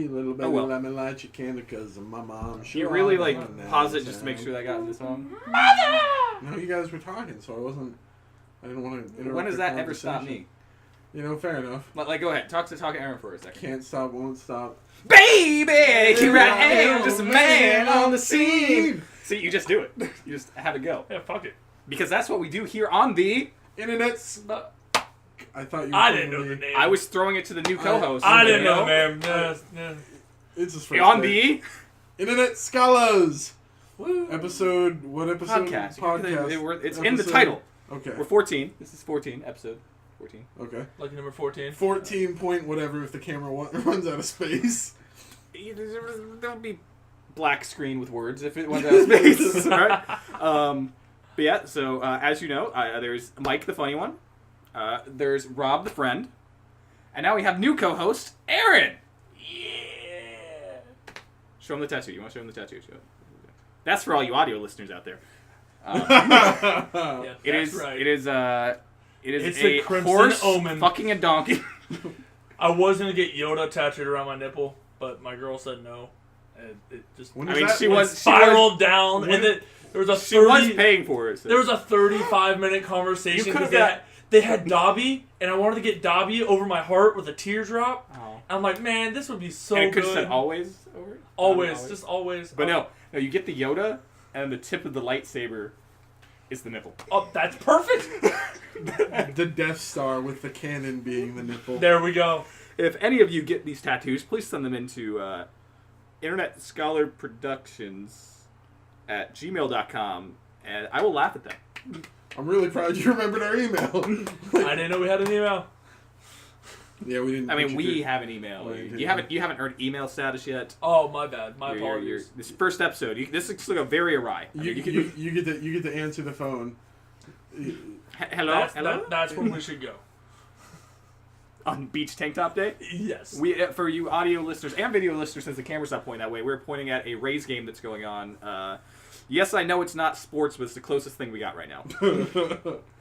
Little bit of lemon light your candy because my mom. You really pause it just to make sure that got in the song. No, you guys were talking, so I didn't want to interrupt. When does that ever stop me? Fair enough. Go ahead. Talk to Aaron for a second. Can't stop, won't stop. Baby, here I am, just a man on the scene. See, you just do it. You just have it go. Yeah, fuck it. Because that's what we do here on the Internet's. I thought you. I didn't know the name. I was throwing it to the new co-host. I didn't know the name. It's his first on day. The Internet Scholars. Woo. Episode. What episode? Podcast. It's in the title. Okay. We're 14. This is 14. Episode 14. Okay. Lucky number 14. 14 point whatever if the camera runs out of space. There would be black screen with words if it went out of space. All right. But yeah, so as you know, there's Mike the funny one. There's Rob the friend. And now we have new co-host, Aaron. Yeah. Show him the tattoo. You want to show him the tattoo? That's for all you audio listeners out there. Yeah, it is. Right. It is. It's a horse omen. fucking a donkey. I was gonna get Yoda tattooed around my nipple, but my girl said no, and it just. She spiraled down, and then there was a. She was paying for it. So. There was a 35-minute conversation. You could have got. They had Dobby, and I wanted to get Dobby over my heart with a teardrop. Oh. I'm like, man, this would be so and it good. could have said always over it? Always, just always. But no, you get the Yoda, and the tip of the lightsaber is the nipple. Oh, that's perfect! The Death Star with the cannon being the nipple. There we go. If any of you get these tattoos, please send them into Internet Scholar Productions at gmail.com, and I will laugh at them. I'm really proud you remembered our email. I didn't know we had an email. Yeah, we didn't. I mean, we have an email. You haven't heard email status yet. Oh, my bad. My apologies. This first episode, this looks like a very awry. You get to answer the phone. Hello. That's when we should go. On Beach Tank Top Day? Yes. For you audio listeners and video listeners, since the camera's not pointing that way, we're pointing at a Rays game that's going on. Yes, I know it's not sports, but it's the closest thing we got right now.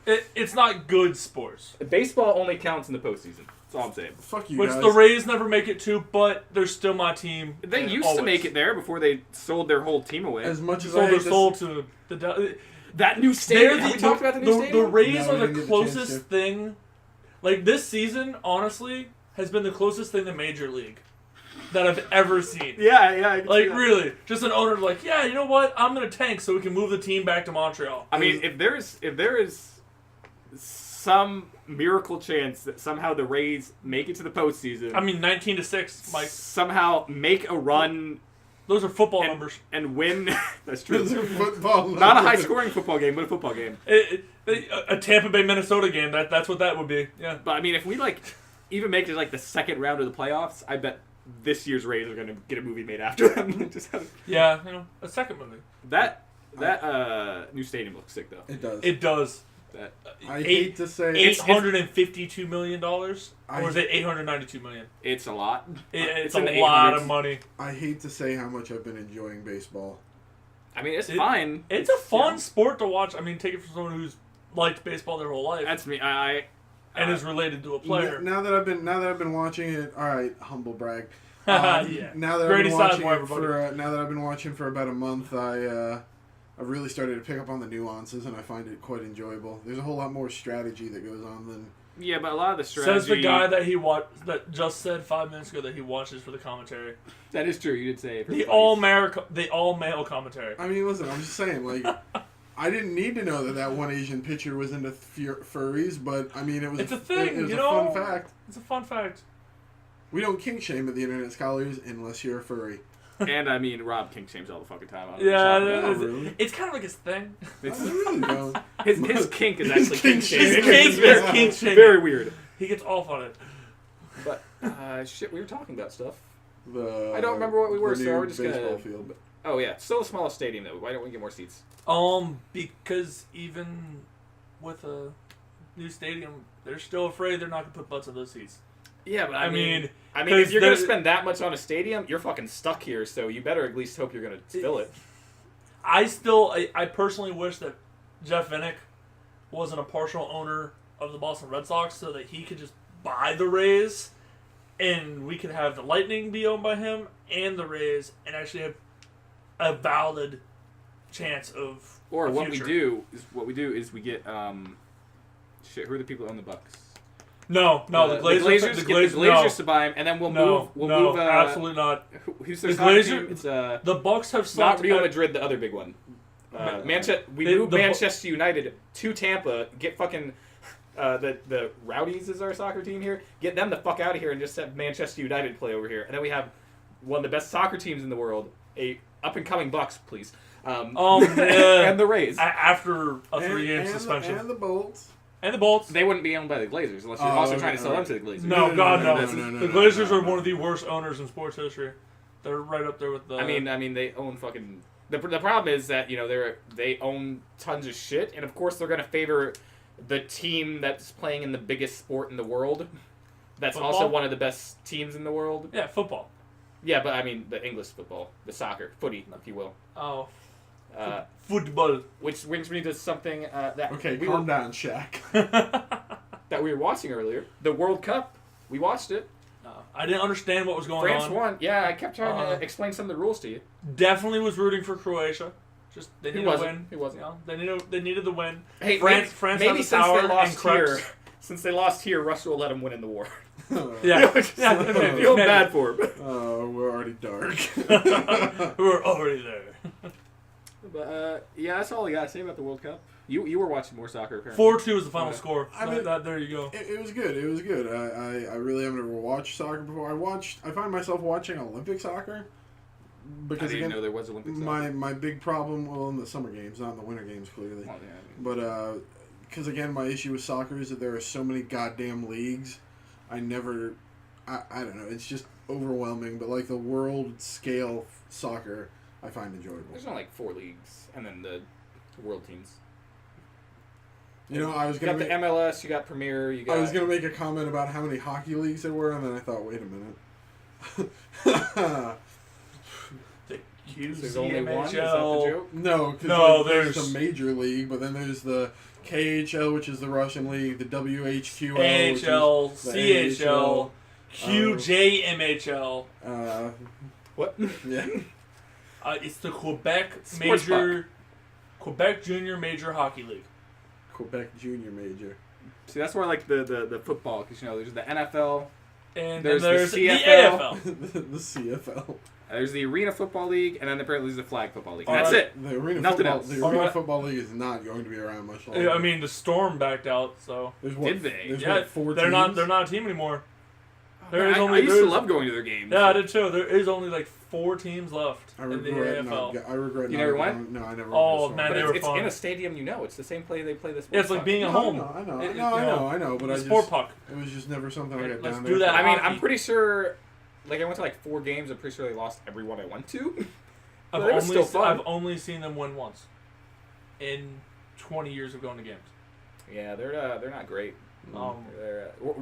It's not good sports. Baseball only counts in the postseason. That's all I'm saying. Fuck you, Which guys. the Rays never make it to, but they're still my team. They used to make it there before they sold their whole team away. As much as sold their soul to the... That new stadium. Have we talked about the new stadium? The Rays are the closest thing... Like, this season, honestly, has been the closest thing to Major League that I've ever seen. Yeah. Like, really. Just an owner like, yeah, you know what? I'm going to tank so we can move the team back to Montreal. I mean, if there is some miracle chance that somehow the Rays make it to the postseason... I mean, 19-6, Mike. Somehow make a run... Those are football numbers. And win. That's true. Those are football numbers. Not a high-scoring football game, but a football game. A Tampa Bay Minnesota game. That's what that would be. Yeah. But I mean, if we even make it the second round of the playoffs, I bet this year's Rays are going to get a movie made after them. Yeah, a second movie. That new stadium looks sick though. It does. It does. I hate to say $852 million, or is it $892 million? It's a lot. It's a lot of money. I hate to say how much I've been enjoying baseball. I mean, it's fine. It's a fun sport to watch. I mean, take it from someone who's liked baseball their whole life. That's me. And is related to a player. Now that I've been watching it, all right, humble brag. Yeah. Now that I've been watching for about a month, I've really started to pick up on the nuances, and I find it quite enjoyable. There's a whole lot more strategy that goes on than... Yeah, but a lot of the strategy... Says the guy that just said 5 minutes ago that he watches for the commentary. That is true. You did say it. The all-male commentary. I mean, listen, I'm just saying, I didn't need to know that one Asian pitcher was into furries, but, I mean, it's a thing, it was a fun fact. It's a fun fact. We don't kink shame at the Internet Scholars unless you're a furry. And I mean, Rob kink shames all the fucking time. It's kind of like his thing. I really don't. His kink is actually kink shaming. His kink shaming. Very weird. He gets off on it. But shit, we were talking about stuff. I don't remember what we were, so we're just gonna. Field. Oh yeah, still a small stadium though. Why don't we get more seats? Because even with a new stadium, they're still afraid they're not gonna put butts in those seats. Yeah, but I mean, if you're going to spend that much on a stadium, you're fucking stuck here, so you better at least hope you're going to fill it. I personally wish that Jeff Vinnick wasn't a partial owner of the Boston Red Sox so that he could just buy the Rays and we could have the Lightning be owned by him and the Rays, and actually have a valid chance of. Or a what future. we do is we get shit. Who are the people that own the Bucks? No, the Glazers. The Glazers to buy him, and then we'll move. Absolutely not. Who's their The soccer Glazers. team? It's The Bucks have slept not Real at- Madrid, the other big one. We moved Manchester United to Tampa. Get fucking the Rowdies is our soccer team here. Get them the fuck out of here and just have Manchester United play over here. And then we have one of the best soccer teams in the world, a up and coming Bucks, please. And the Rays after a 3-game suspension. And the Bolts. And the Bolts. They wouldn't be owned by the Glazers unless you're also trying to sell them to the Glazers. No, God, no. No, The Glazers are one of the worst owners in sports history. They're right up there with the. I mean, they own fucking. The problem is that they own tons of shit, and of course they're gonna favor the team that's playing in the biggest sport in the world. That's Football? also one of the best teams in the world. Yeah, football. Yeah, but I mean the English football, the soccer, footy, if you will. Oh. Football. Which brings me to something that Calm down, Shaq. that we were watching earlier. The World Cup. We watched it. I didn't understand what was going on. France won. Yeah, I kept trying to explain some of the rules to you. Definitely was rooting for Croatia. Just they needed a win. He wasn't. You know, they needed the win. Hey, France maybe has the power since they lost here, Russia will let them win in the war. Yeah, I feel bad for them. Oh, we're already dark. We're already there. But yeah, that's all I gotta say about the World Cup. You were watching more soccer, apparently. 4-2 is the final score. I mean, there you go. It was good. It was good. I really haven't ever watched soccer before. I find myself watching Olympic soccer because I didn't again, know there was Olympic soccer. my big problem, well, in the summer games, not in the winter games, clearly. Well, yeah, But because again, my issue with soccer is that there are so many goddamn leagues. I don't know. It's just overwhelming. But like the world scale soccer, I find enjoyable. There's only like 4 leagues, and then the world teams. You know, I was gonna got the MLS, you got Premier, you got. I was gonna make a comment about how many hockey leagues there were, and then I thought, wait a minute. The There's only one. Is that the QCMHL. joke? No, because there's there's the major league, but then there's the KHL, which is the Russian league, the WHQL, AHL, which is the CHL, QJMHL. What? Yeah. It's the Quebec Sports Quebec Junior Major Hockey League. Quebec Junior Major. See, that's where I like the football, because there's the NFL, And There's then there's the the CFL. AFL. The CFL. there's the Arena Football League, and then apparently there's the Flag Football League. And that's it. The Arena Nothing Football. else. The Arena Football League is not going to be around much longer. I mean, the Storm backed out, so there's what, Did they? There's yeah, what, 4 they're teams? not a team anymore. I used there's- to love going to their games. Yeah, I did too. There is only like 4 teams left I in the regret AFL. not. I regret. You not never going. went? No, I never. Oh, went. man, But they were it's fun. in a stadium, It's the same play they play this. Yeah, it's like being at No, home. I know. It- I know. But The I sport just. puck. It was just never something I Right, got let's down do there. that. I mean, hockey. I'm pretty sure. Like I went to like 4 games. I'm pretty sure they lost every one I went to. I've But it was still fun. I've only seen them win once in 20 years of going to games. Yeah, they're not great. They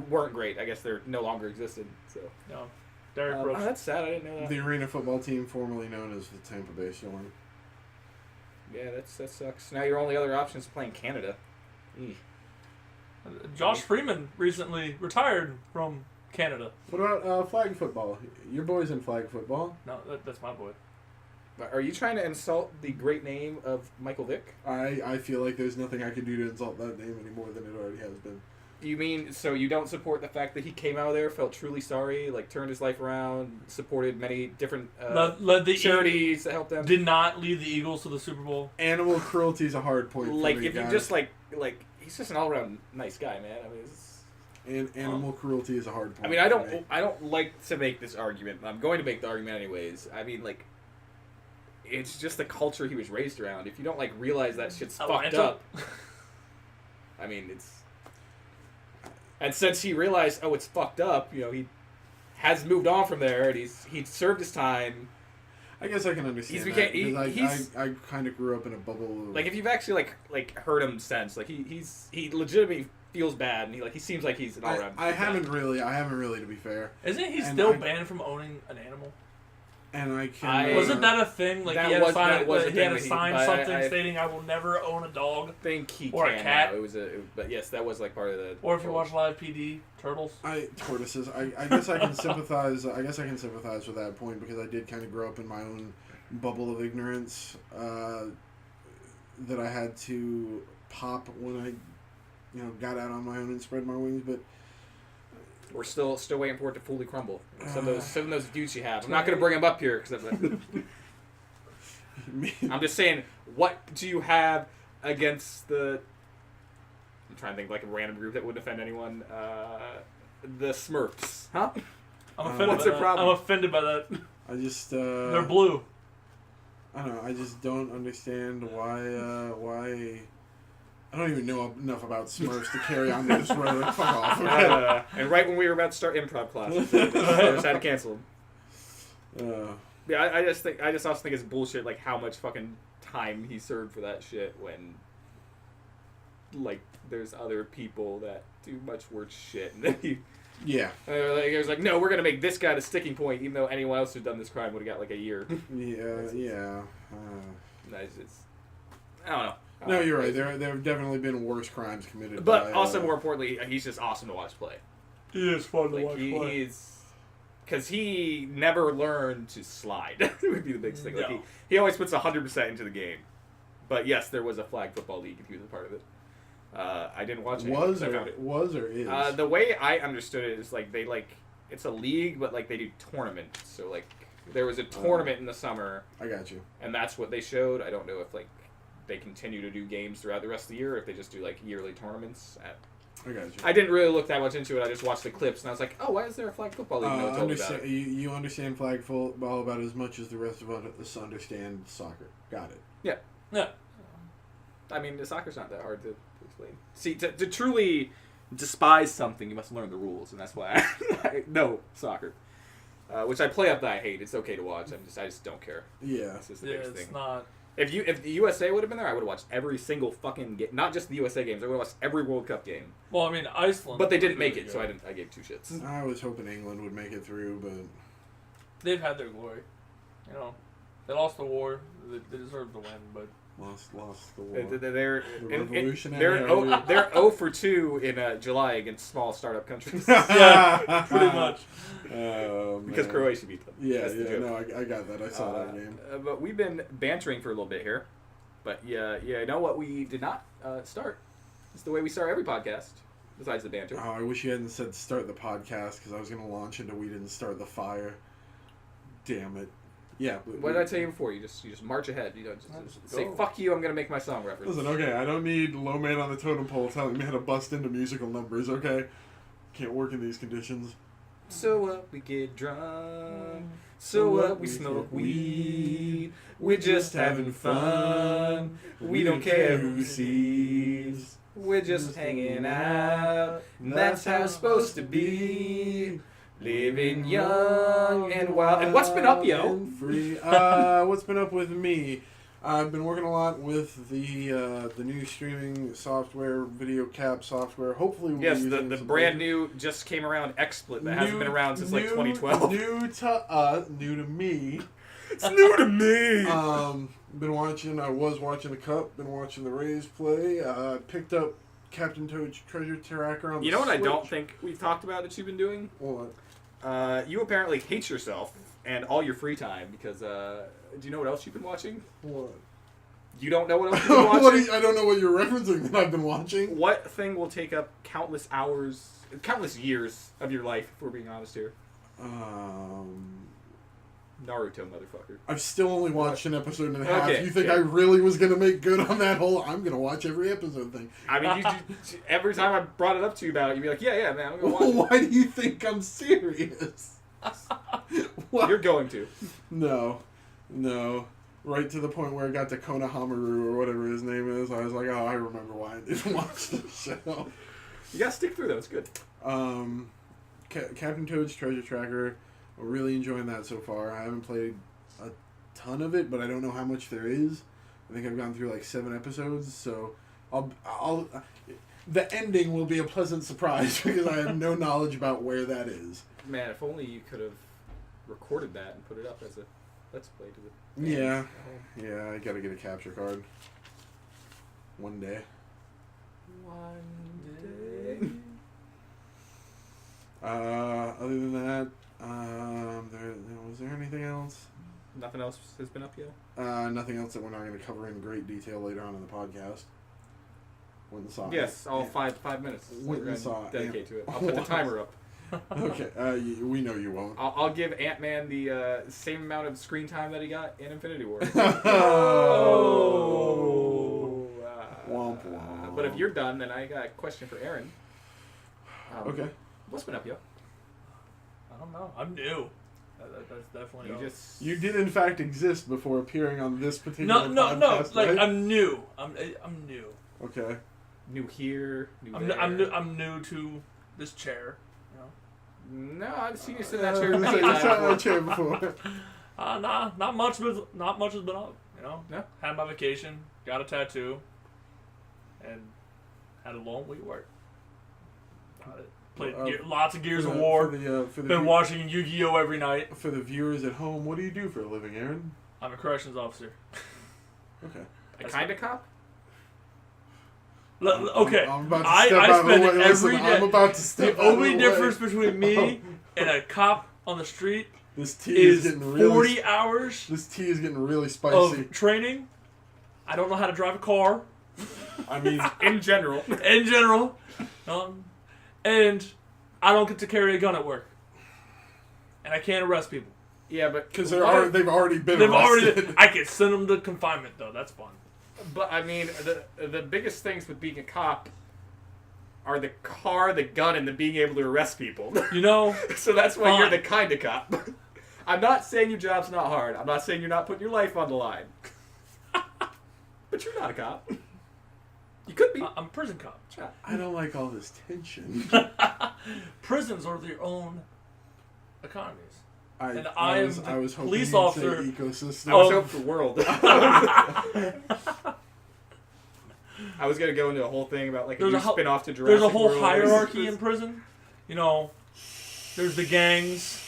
weren't great. I guess they're no longer existed. So. No, Derek Brooks. That's sad. I didn't know that. The Arena Football team, formerly known as the Tampa Bay Storm. Yeah, that sucks. Now your only other option is playing Canada. Eeh. Josh Freeman recently retired from Canada. What about flag football? Your boy's in flag football. No, that's my boy. Are you trying to insult the great name of Michael Vick? I feel like there's nothing I can do to insult that name any more than it already has been. You mean so you don't support the fact that he came out of there, felt truly sorry, like turned his life around, supported many different Led the charities that helped them? Did not lead the Eagles to the Super Bowl. Animal cruelty is a hard point. Like for me, if you guys. just like he's just an all around nice guy, man. I mean, animal cruelty is a hard point. I for me. I don't like to make this argument, but I'm going to make the argument anyways. I mean, like, it's just the culture he was raised around. If you don't like realize that shit's fucked up, I mean, it's. And since he realized, oh, it's fucked up, he has moved on from there, and he's served his time. I guess I can understand He's that became- because I kind of grew up in a bubble. Of, Like if you've actually like heard him since, like he legitimately feels bad, and he seems like he's an all around. I haven't really, to be fair. Isn't he And still I- banned from owning an animal? And I can. Wasn't that a thing? Like That he had was- to sign, that was a he thing had that to he- sign but something I stating I will never own a dog. think he Or a can cat. now. But yes, that was like part of the. Or if you watch Live PD, turtles. Tortoises. I guess I can sympathize. I guess I can sympathize with that point because I did kind of grow up in my own bubble of ignorance that I had to pop when I, got out on my own and spread my wings. But we're still waiting for it to fully crumble. Some of those dudes you have. I'm not going to bring them up here because I'm just saying, what do you have against the? I'm trying to think like a random group that wouldn't offend anyone. The Smurfs, huh? I'm offended what's by the that. problem? I'm offended by that. I just They're blue. I don't know. I just don't understand why. I don't even know enough about Smurfs to carry on this road. Fuck off. Okay? And right when we were about to start improv classes, they just had to cancel them. Yeah, I just also think it's bullshit. Like how much fucking time he served for that shit when, like, there's other people that do much worse shit, and then he. Yeah. It was like, no, we're gonna make this guy the sticking point, even though anyone else who'd done this crime would have got like a year. Yeah. I don't know. No, you're right. There have definitely been worse crimes committed. But by, also, more importantly, he's just awesome to watch play. He is fun to Like watch play. he's because he never learned to slide. Would be the biggest thing. Like No. he always puts 100% into the game. But yes, there was a flag football league, and he was a part of it. I didn't watch it. Was I found it. or is? The way I understood it is like it's a league, but like they do tournaments. So like there was a tournament in the summer. I got you. And that's what they showed. I don't know if like they continue to do games throughout the rest of the year, or if they just do like yearly tournaments. I got you. I didn't really look that much into it. I just watched the clips, and I was like, oh, why is there a flag football league? No one told me about it. You understand flag football about as much as the rest of us understand soccer. Got it. Yeah. I mean, the soccer's not that hard to explain. See, to truly despise something, you must learn the rules, and that's why I know soccer. Which I play up that I hate. It's okay to watch. I just don't care. Yeah. That's just the Yeah, biggest it's thing. not. If the USA would have been there, I would have watched every single fucking game. Not just the USA games. I would have watched every World Cup game. Well, I mean, Iceland. But they didn't make really it, so good. I gave two shits. I was hoping England would make it through, but They've had their glory. You know, they lost the war. They deserved to win, but lost the war. They're revolutionary. they're 0 for 2 in July against small startup countries. yeah, pretty much. Oh, Because man. Croatia beat them. Yeah, That's the yeah, joke. no, I got that. I saw that game. But we've been bantering for a little bit here. But yeah, you know what we did not start? It's the way we start every podcast, besides the banter. Oh, I wish you hadn't said start the podcast because I was going to launch into we didn't start the fire. Damn it. Yeah. What did I tell you before? You just march ahead. You don't just say, fuck you, I'm going to make my song reference. Listen, okay, I don't need low man on the totem pole telling me how to bust into musical numbers, okay? Can't work in these conditions. So what? We get drunk. So what? We smoke weed. We're just having fun. We don't care who sees. We're just hanging out. And that's how it's supposed to be. Living young and wild. And what's been up, yo? And free. What's been up with me? I've been working a lot with the new streaming software, video cap software. Hopefully, we'll Yes, be using the some brand new just came around XSplit that hasn't been around since like 2012. New to me. It's new to me. I was watching the Cup. Been watching the Rays play. Picked up Captain Toad's Treasure Tracker on the You know what I don't Switch. think we've talked about that you've been doing? What? You apparently hate yourself and all your free time because, do you know what else you've been watching? What? You don't know what else you've been watching? I don't know what you're referencing that I've been watching. What thing will take up countless hours, countless years of your life, if we're being honest here? Naruto, motherfucker. I've still only watched an episode and a half. Okay, You think yeah. I really was going to make good on that whole I'm going to watch every episode thing? I mean, every time I brought it up to you about it, you'd be like, yeah, man, I'm going to watch Why do you think I'm serious? it. What? You're going to. No. Right to the point where I got to Konohamaru or whatever his name is. I was like, oh, I remember why I didn't watch the show. You got to stick through, though. It's good. Captain Toad's Treasure Tracker. I'm really enjoying that so far. I haven't played a ton of it, but I don't know how much there is. I think I've gone through like 7 episodes, so I'll the ending will be a pleasant surprise because I have no knowledge about where that is. Man, if only you could have recorded that and put it up as a let's play to the Yeah. fans at home. Yeah, I gotta get a capture card. One day. One day. Other than that, was there anything else? Nothing else has been up yet? Nothing else that we're not going to cover in great detail later on in the podcast. When the saw. Yes, all 5 minutes. When We're the gonna saw. dedicate to it. I'll put the timer up. Okay, we know you won't. I'll give Ant-Man the same amount of screen time that he got in Infinity War. Oh. Womp womp. But if you're done, then I got a question for Aaron. Okay. What's been up, yo? I don't know. I'm new. That's definitely. You did in fact exist before appearing on this particular No. podcast, Like right? I'm new. I'm new. Okay. New here, new I'm there. I'm new to this chair. You know. No, I've seen you sit in that chair. You many sat in that times. chair before. Nah, not much has been up. You know. No. Had my vacation, got a tattoo, and had a long week at work. Got it. Played lots of Gears of War. Been watching Yu-Gi-Oh every night. For the viewers at home, what do you do for a living, Aaron? I'm a corrections officer. Okay. A kind of cop? Okay. I'm about to I step out of the spend way. every Listen, day. I'm about to step The out of only the difference way. between me and a cop on the street This tea is getting really 40 hours This tea is getting really spicy. of training. I don't know how to drive a car. I mean, In general. In general. And I don't get to carry a gun at work. And I can't arrest people. Yeah, but because they've already been They've arrested. already. I can send them to confinement though. That's fun. But I mean, the biggest things with being a cop are the car, the gun, and the being able to arrest people. You know. So that's why Fine. you're the kind of cop. I'm not saying your job's not hard. I'm not saying you're not putting your life on the line. But you're not a cop. You could be. I'm a prison cop. I don't like all this tension. Prisons are their own economies. I was hoping police you'd say officer ecosystem. I was hoping for world. I was gonna go into a whole thing about like a new spin off to Jurassic There's a whole World. hierarchy in prison. You know, there's the gangs,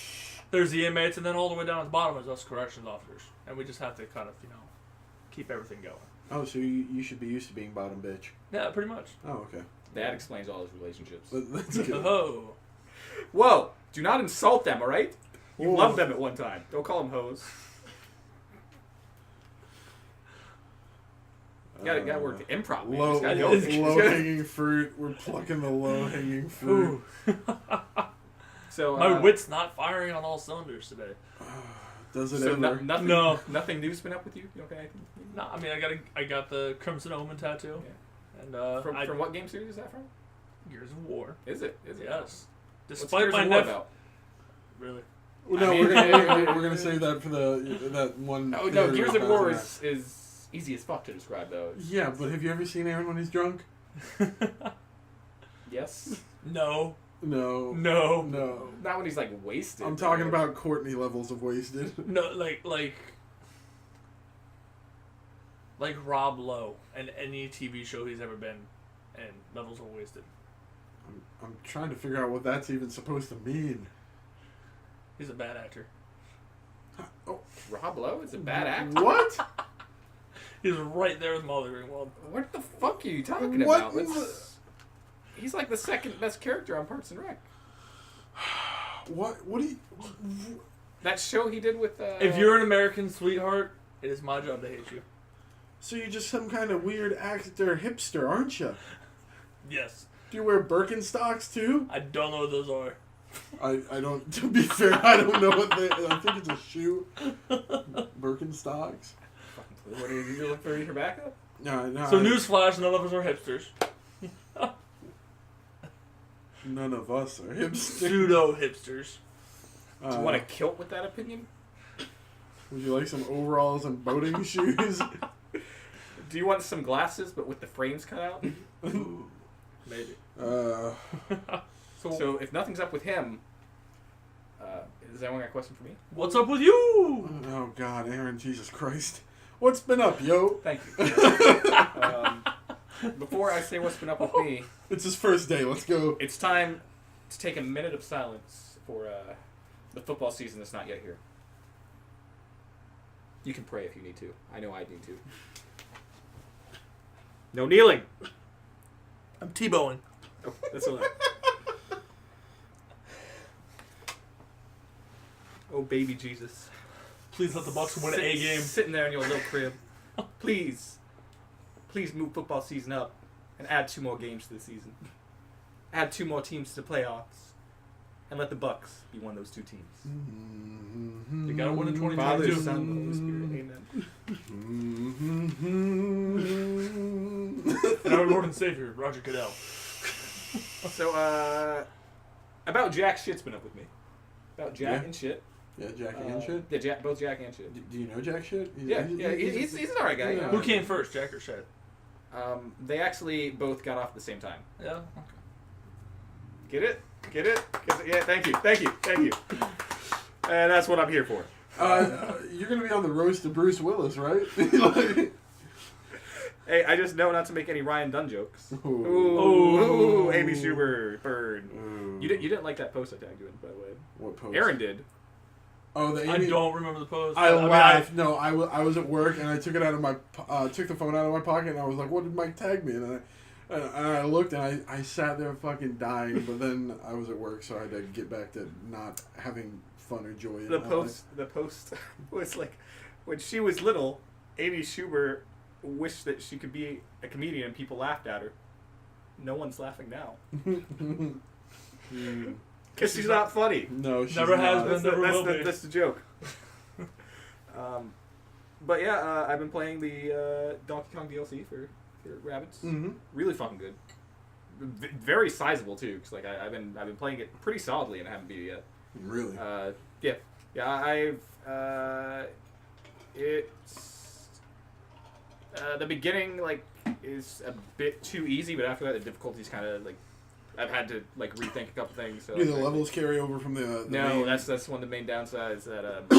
there's the inmates, and then all the way down at the bottom is us corrections officers. And we just have to kind of, keep everything going. Oh, so you should be used to being bottom bitch. Yeah, pretty much. Oh, okay. That explains all his relationships. That's good. Oh. Whoa! Do not insult them, alright? You Whoa. loved them at one time. Don't call them hoes. You gotta work the improv, man. Low, Just gotta go. low hanging fruit. We're plucking the low hanging fruit. So My wit's not firing on all cylinders today. Does it so ever? nothing new's been up with you? You okay? No, I mean I got the Crimson Omen tattoo. Yeah. And From what game series is that from? Gears of War. Is it? Is it? Yes. What's Despite Gears my of War nephew. about? Really. Well, no, I mean- we're gonna save that for that one. Oh no, theory Gears of about War that. is easy as fuck to describe though. Yeah, but have you ever seen Aaron when he's drunk? Yes. No. No. No. No. Not when he's like wasted. I'm talking about Courtney levels of wasted. No, like Rob Lowe and any TV show he's ever been, and levels are wasted. I'm trying to figure out what that's even supposed to mean. He's a bad actor. Oh, Rob Lowe is a bad actor. what? He's right there with Molly Ringwald. What the fuck are you talking What about? He's like the second best character on Parks and Rec. What? What do you? That show he did with. If you're an American sweetheart, it is my job to hate you. So you're just some kind of weird actor hipster, aren't you? Yes. Do you wear Birkenstocks too? I don't know what those are. I don't. To be fair, I don't know what they. I think it's a shoe. Birkenstocks. What are you looking for your backup? No. So newsflash, none of us are hipsters. None of us are hipsters. Pseudo hipsters. Do you want a kilt with that opinion? Would you like some overalls and boating shoes? Do you want some glasses but with the frames cut out? Ooh, maybe. So if nothing's up with him, does anyone got a question for me? What's up with you? Oh God, Aaron, Jesus Christ. What's been up, yo? Thank you. Before I say what's been up with me, It's his first day. Let's go. it's time to take a minute of silence for The football season is not yet here. You can pray if you need to. I know I need to. No kneeling. I'm T-bowing. Oh, that's a lot. Oh, baby Jesus. Please let the Bucks win an A game. Sitting there in your little crib. Please move football season up and add 2 more games to the season. Add 2 more teams to the playoffs. And let the Bucks be one of those 2 teams. They gotta win in 2022. Father, Son, Holy Spirit. Amen. And our Lord and Savior, Roger Goodell. So, about Jack Shit's been up with me. About Jack and Shit. Yeah, Jackie and Shit? Yeah, both Jack and Shit. Do you know Jack Shit? He's an alright guy. Yeah. Who came first, Jack or Shit? They actually both got off at the same time. Yeah. Okay. Get it? Yeah, thank you. And that's what I'm here for. You're going to be on the roast of Bruce Willis, right? Hey, I just know not to make any Ryan Dunn jokes. Ooh. Amy Schumer, burn. Ooh. You didn't like that post I tagged you in, by the way. What post? Aaron did. Oh, the Amy... I don't remember the post. I laughed. No, I was at work and I took it out of my took the phone out of my pocket and I was like, "What did Mike tag me?" And I looked and I sat there fucking dying. But then I was at work, so I had to get back to not having fun or joy. The post was like, when she was little, Amy Schumer wished that she could be a comedian and people laughed at her. No one's laughing now. Because she's not funny. No, she's never not. has been, never will be. That's the joke. But yeah, I've been playing the Donkey Kong DLC for Rabbids. Mm-hmm. Really fucking good. Very sizable too, because like I've been playing it pretty solidly and I haven't beat it yet. Really? It's the beginning like is a bit too easy, but after that the difficulty's kind of like I've had to like rethink a couple things. So do the levels carry over from the no, main... that's one of the main downsides that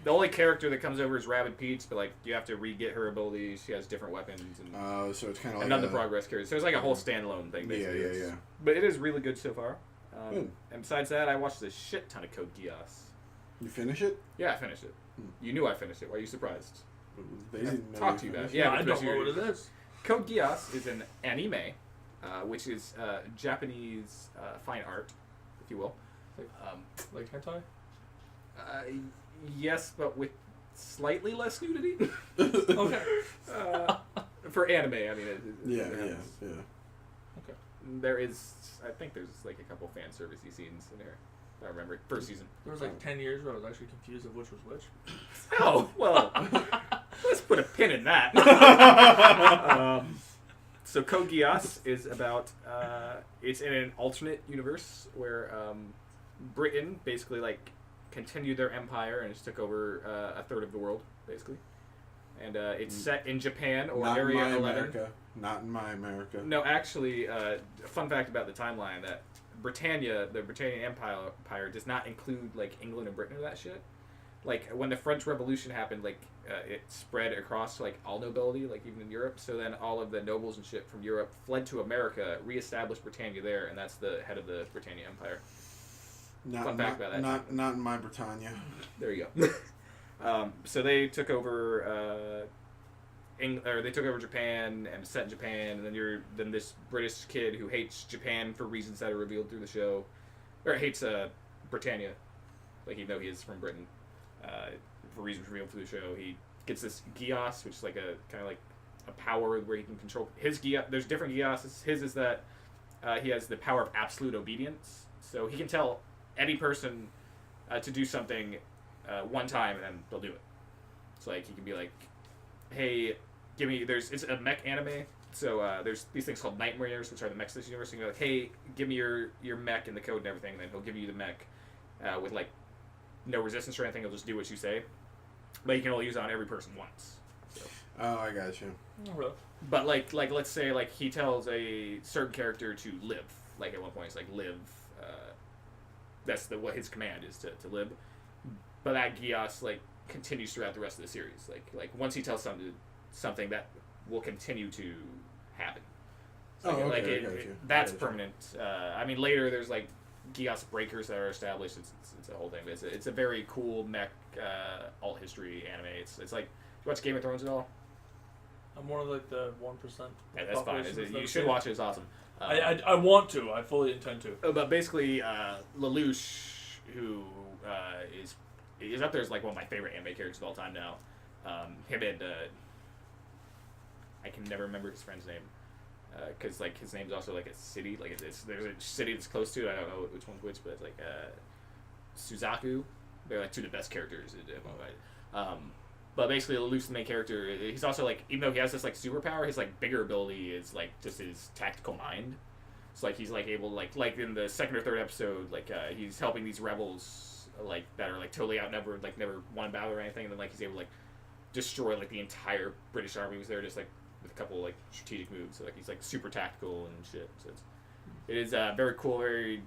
the only character that comes over is Rabbid Peach, but like you have to re-get her abilities. She has different weapons and so it's kind of like none of the progress carries. So it's like a whole standalone thing basically. Yeah. But it is really good so far. Good. And besides that, I watched a shit ton of Code Geass. You finish it? Yeah, I finished it. You knew I finished it. Why are you surprised? They didn't know. Talk to you about it. Yeah, I don't know what it is. Code Geass is an anime, which is Japanese fine art, if you will. Like hentai? Yes, but with slightly less nudity. Okay. For anime, I mean, Yeah. Okay. There is, I think there's like a couple fan servicey scenes in there. I remember first season. There was like 10 years where I was actually confused of which was which. Oh well, let's put a pin in that. So Code Geass is about it's in an alternate universe where Britain basically like continued their empire and just took over a third of the world basically, and it's set in Japan or Not Area in my 11. America. Not in my America. No, actually, a fun fact about the timeline that Britannia, the Britannian Empire, does not include like England and Britain or that shit. Like when the French Revolution happened, like it spread across like all nobility, like even in Europe. So then all of the nobles and shit from Europe fled to America, reestablished Britannia there, and that's the head of the Britannia Empire. Fun fact about that. Not in my Britannia. There you go. So they took over. They took over Japan and set in Japan, and then this British kid who hates Japan for reasons that are revealed through the show, or hates Britannia, like even though he is from Britain, for reasons revealed through the show, he gets this Geass, which is like a kind of like a power where he can control his Geass. There's different Geasses. His is that he has the power of absolute obedience, so he can tell any person to do something one time, and then they'll do it. So like he can be like, hey. It's a mech anime, so there's these things called nightmares, which are the mechs in this universe. And you're like, hey, give me your mech and the code and everything, and then he'll give you the mech with like no resistance or anything. He'll just do what you say, but you can only use it on every person once. So. Oh, I got you. But like let's say like he tells a certain character to live. Like at one point, it's like live. That's what his command is to live. But that Geass like continues throughout the rest of the series. Like once he tells something that will continue to happen. So okay, that's permanent. I mean, later there's like Gigas breakers that are established. It's a whole thing. But it's a very cool mech alt history anime. It's like, you watch Game of Thrones at all? I'm one of like the 1%. Yeah, that's fine. You should watch it. It's awesome. I want to. I fully intend to. But basically, Lelouch, who is up there as like one of my favorite anime characters of all time now. Him and I can never remember his friend's name because like his name's also like a city. Like there's a city that's close to it. I don't know which one's which, but it's like Suzaku. They're like two of the best characters in MMO. But basically, Lelouch, the main character, he's also like, even though he has this like superpower, his like bigger ability is like just his tactical mind. So like he's like able to, like in the second or third episode, like he's helping these rebels like that are like totally outnumbered, like never won a battle or anything, and then like he's able to like destroy like the entire British army was there just like with a couple like strategic moves. So like he's like super tactical and shit. So it is very cool, very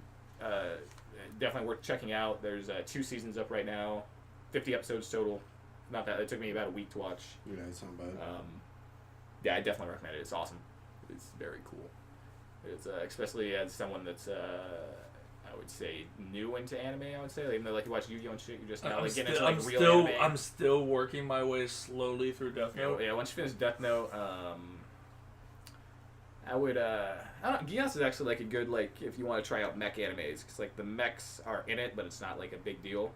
definitely worth checking out. There's 2 seasons up right now, 50 episodes total. Not that it took me about a week to watch. Yeah, it's not bad. Yeah, I definitely recommend it. It's awesome. It's very cool. It's especially as someone that's I would say new into anime. I would say, like, even though like you watch Yu-Gi-Oh and shit, you're just now like getting into like real anime. I'm still working my way slowly through Death Note. Yeah, once you finish Death Note, I would I don't know. Gigas is actually like a good like if you want to try out mech animes because like the mechs are in it, but it's not like a big deal.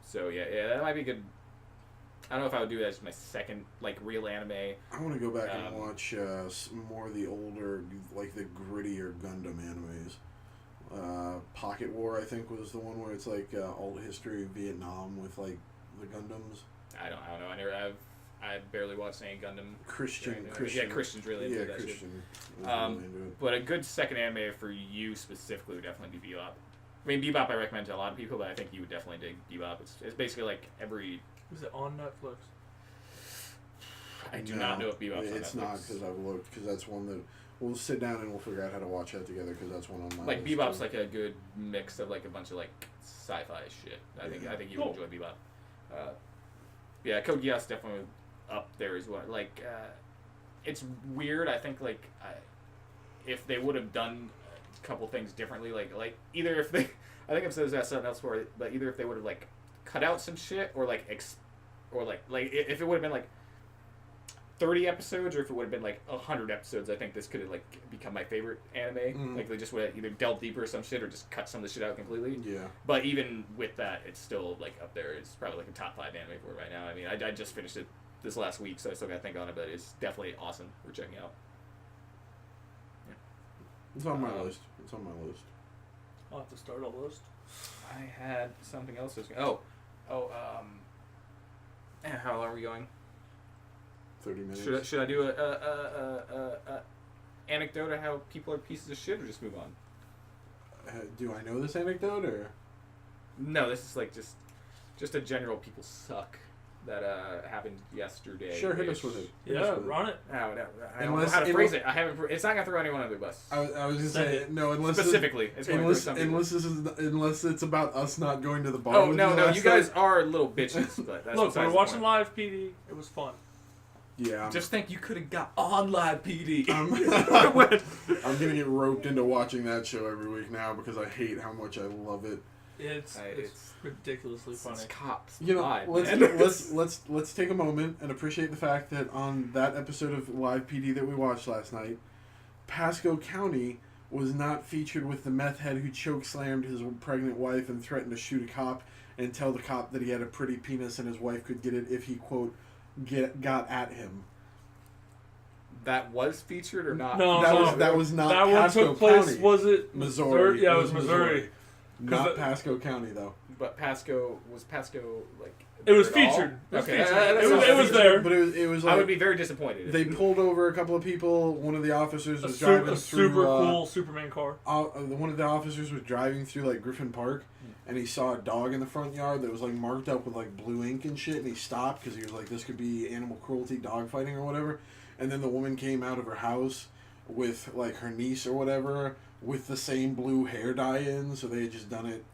So yeah, that might be good. I don't know if I would do that as my second like real anime. I want to go back and watch more of the older, like the grittier Gundam animes. Pocket War, I think, was the one where it's like alt history of Vietnam with like the Gundams. I don't know. I barely watched any Gundam. Christian. Yeah, Christian's really into that Christian shit. Really into it. But a good second anime for you specifically would definitely be Bebop. I mean, Bebop I recommend to a lot of people, but I think you would definitely dig Bebop. It's basically like every... Is it on Netflix? I do not know if Bebop's on Netflix. It's not, because I've looked, because that's one that... We'll sit down and we'll figure out how to watch that together, because that's one on my like, list. Bebop's like a good mix of like a bunch of like sci-fi shit. I think you would enjoy Bebop. Yeah, Code Geass definitely up there as well. Like, it's weird. I think like if they would have done a couple things differently, like either if they, I think I've said this something else for it, but either if they would have like cut out some shit or like if it would have been like 30 episodes or if it would have been like 100 episodes, I think this could have like become my favorite anime. Mm-hmm. Like they just would have either delved deeper or some shit or just cut some of the shit out completely. Yeah. But even with that, it's still like up there. It's probably like a top 5 anime for it right now. I mean, I just finished it this last week, so I still got to think on it, but it's definitely awesome. We're checking out. Yeah. It's on my list. It's on my list. I'll have to start a list. I had something else. How long are we going? 30 minutes. Should I do a anecdote of how people are pieces of shit, or just move on? Do I know this anecdote, or? No, this is like just a general people suck that happened yesterday. Sure, hit us with it. Run it. I don't know how to phrase it. It's not gonna throw anyone under the bus. I was gonna say no, unless specifically, unless it's about us not going to the bar. Oh no, you guys are little bitches. But that's look, we're watching live PD. It was fun. Yeah. Just think you could have got on live PD. I'm gonna get roped into watching that show every week now because I hate how much I love it. It's ridiculously funny. It's cops. You know, let's take a moment and appreciate the fact that on that episode of Live PD that we watched last night, Pasco County was not featured with the meth head who chokeslammed his pregnant wife and threatened to shoot a cop and tell the cop that he had a pretty penis and his wife could get it if he, quote, got at him. That was featured or not? No, that was not. That Pasco one took place. County. Was it Missouri? Yeah, it was Missouri. Not Pasco County though. But Pasco like. It was featured. Okay, it was there. But it was. Like, I would be very disappointed. They pulled over a couple of people. One of the officers was driving through. A super cool Superman car. One of the officers was driving through like Griffin Park, and he saw a dog in the front yard that was like marked up with like blue ink and shit, and he stopped because he was like, "This could be animal cruelty, dog fighting, or whatever." And then the woman came out of her house with like her niece or whatever with the same blue hair dye in, so they had just done it,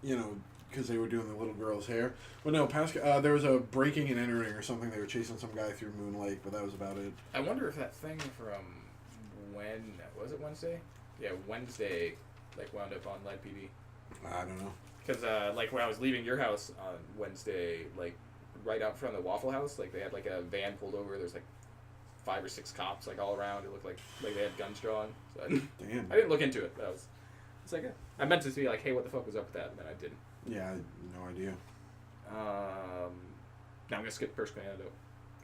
because they were doing the little girl's hair. But no, Pasco, there was a breaking and entering or something. They were chasing some guy through Moon Lake, but that was about it. I wonder if that thing from was it Wednesday? Yeah, Wednesday like wound up on Live PD? I don't know. Because like when I was leaving your house on Wednesday, like right out in front of the Waffle House, like they had like a van pulled over. There's like 5 or 6 cops like all around. It looked like they had guns drawn. So Damn. I didn't look into it. But it's like I meant to be like, hey, what the fuck was up with that? And then I didn't. Yeah, I had no idea. Now I'm gonna skip first anecdote.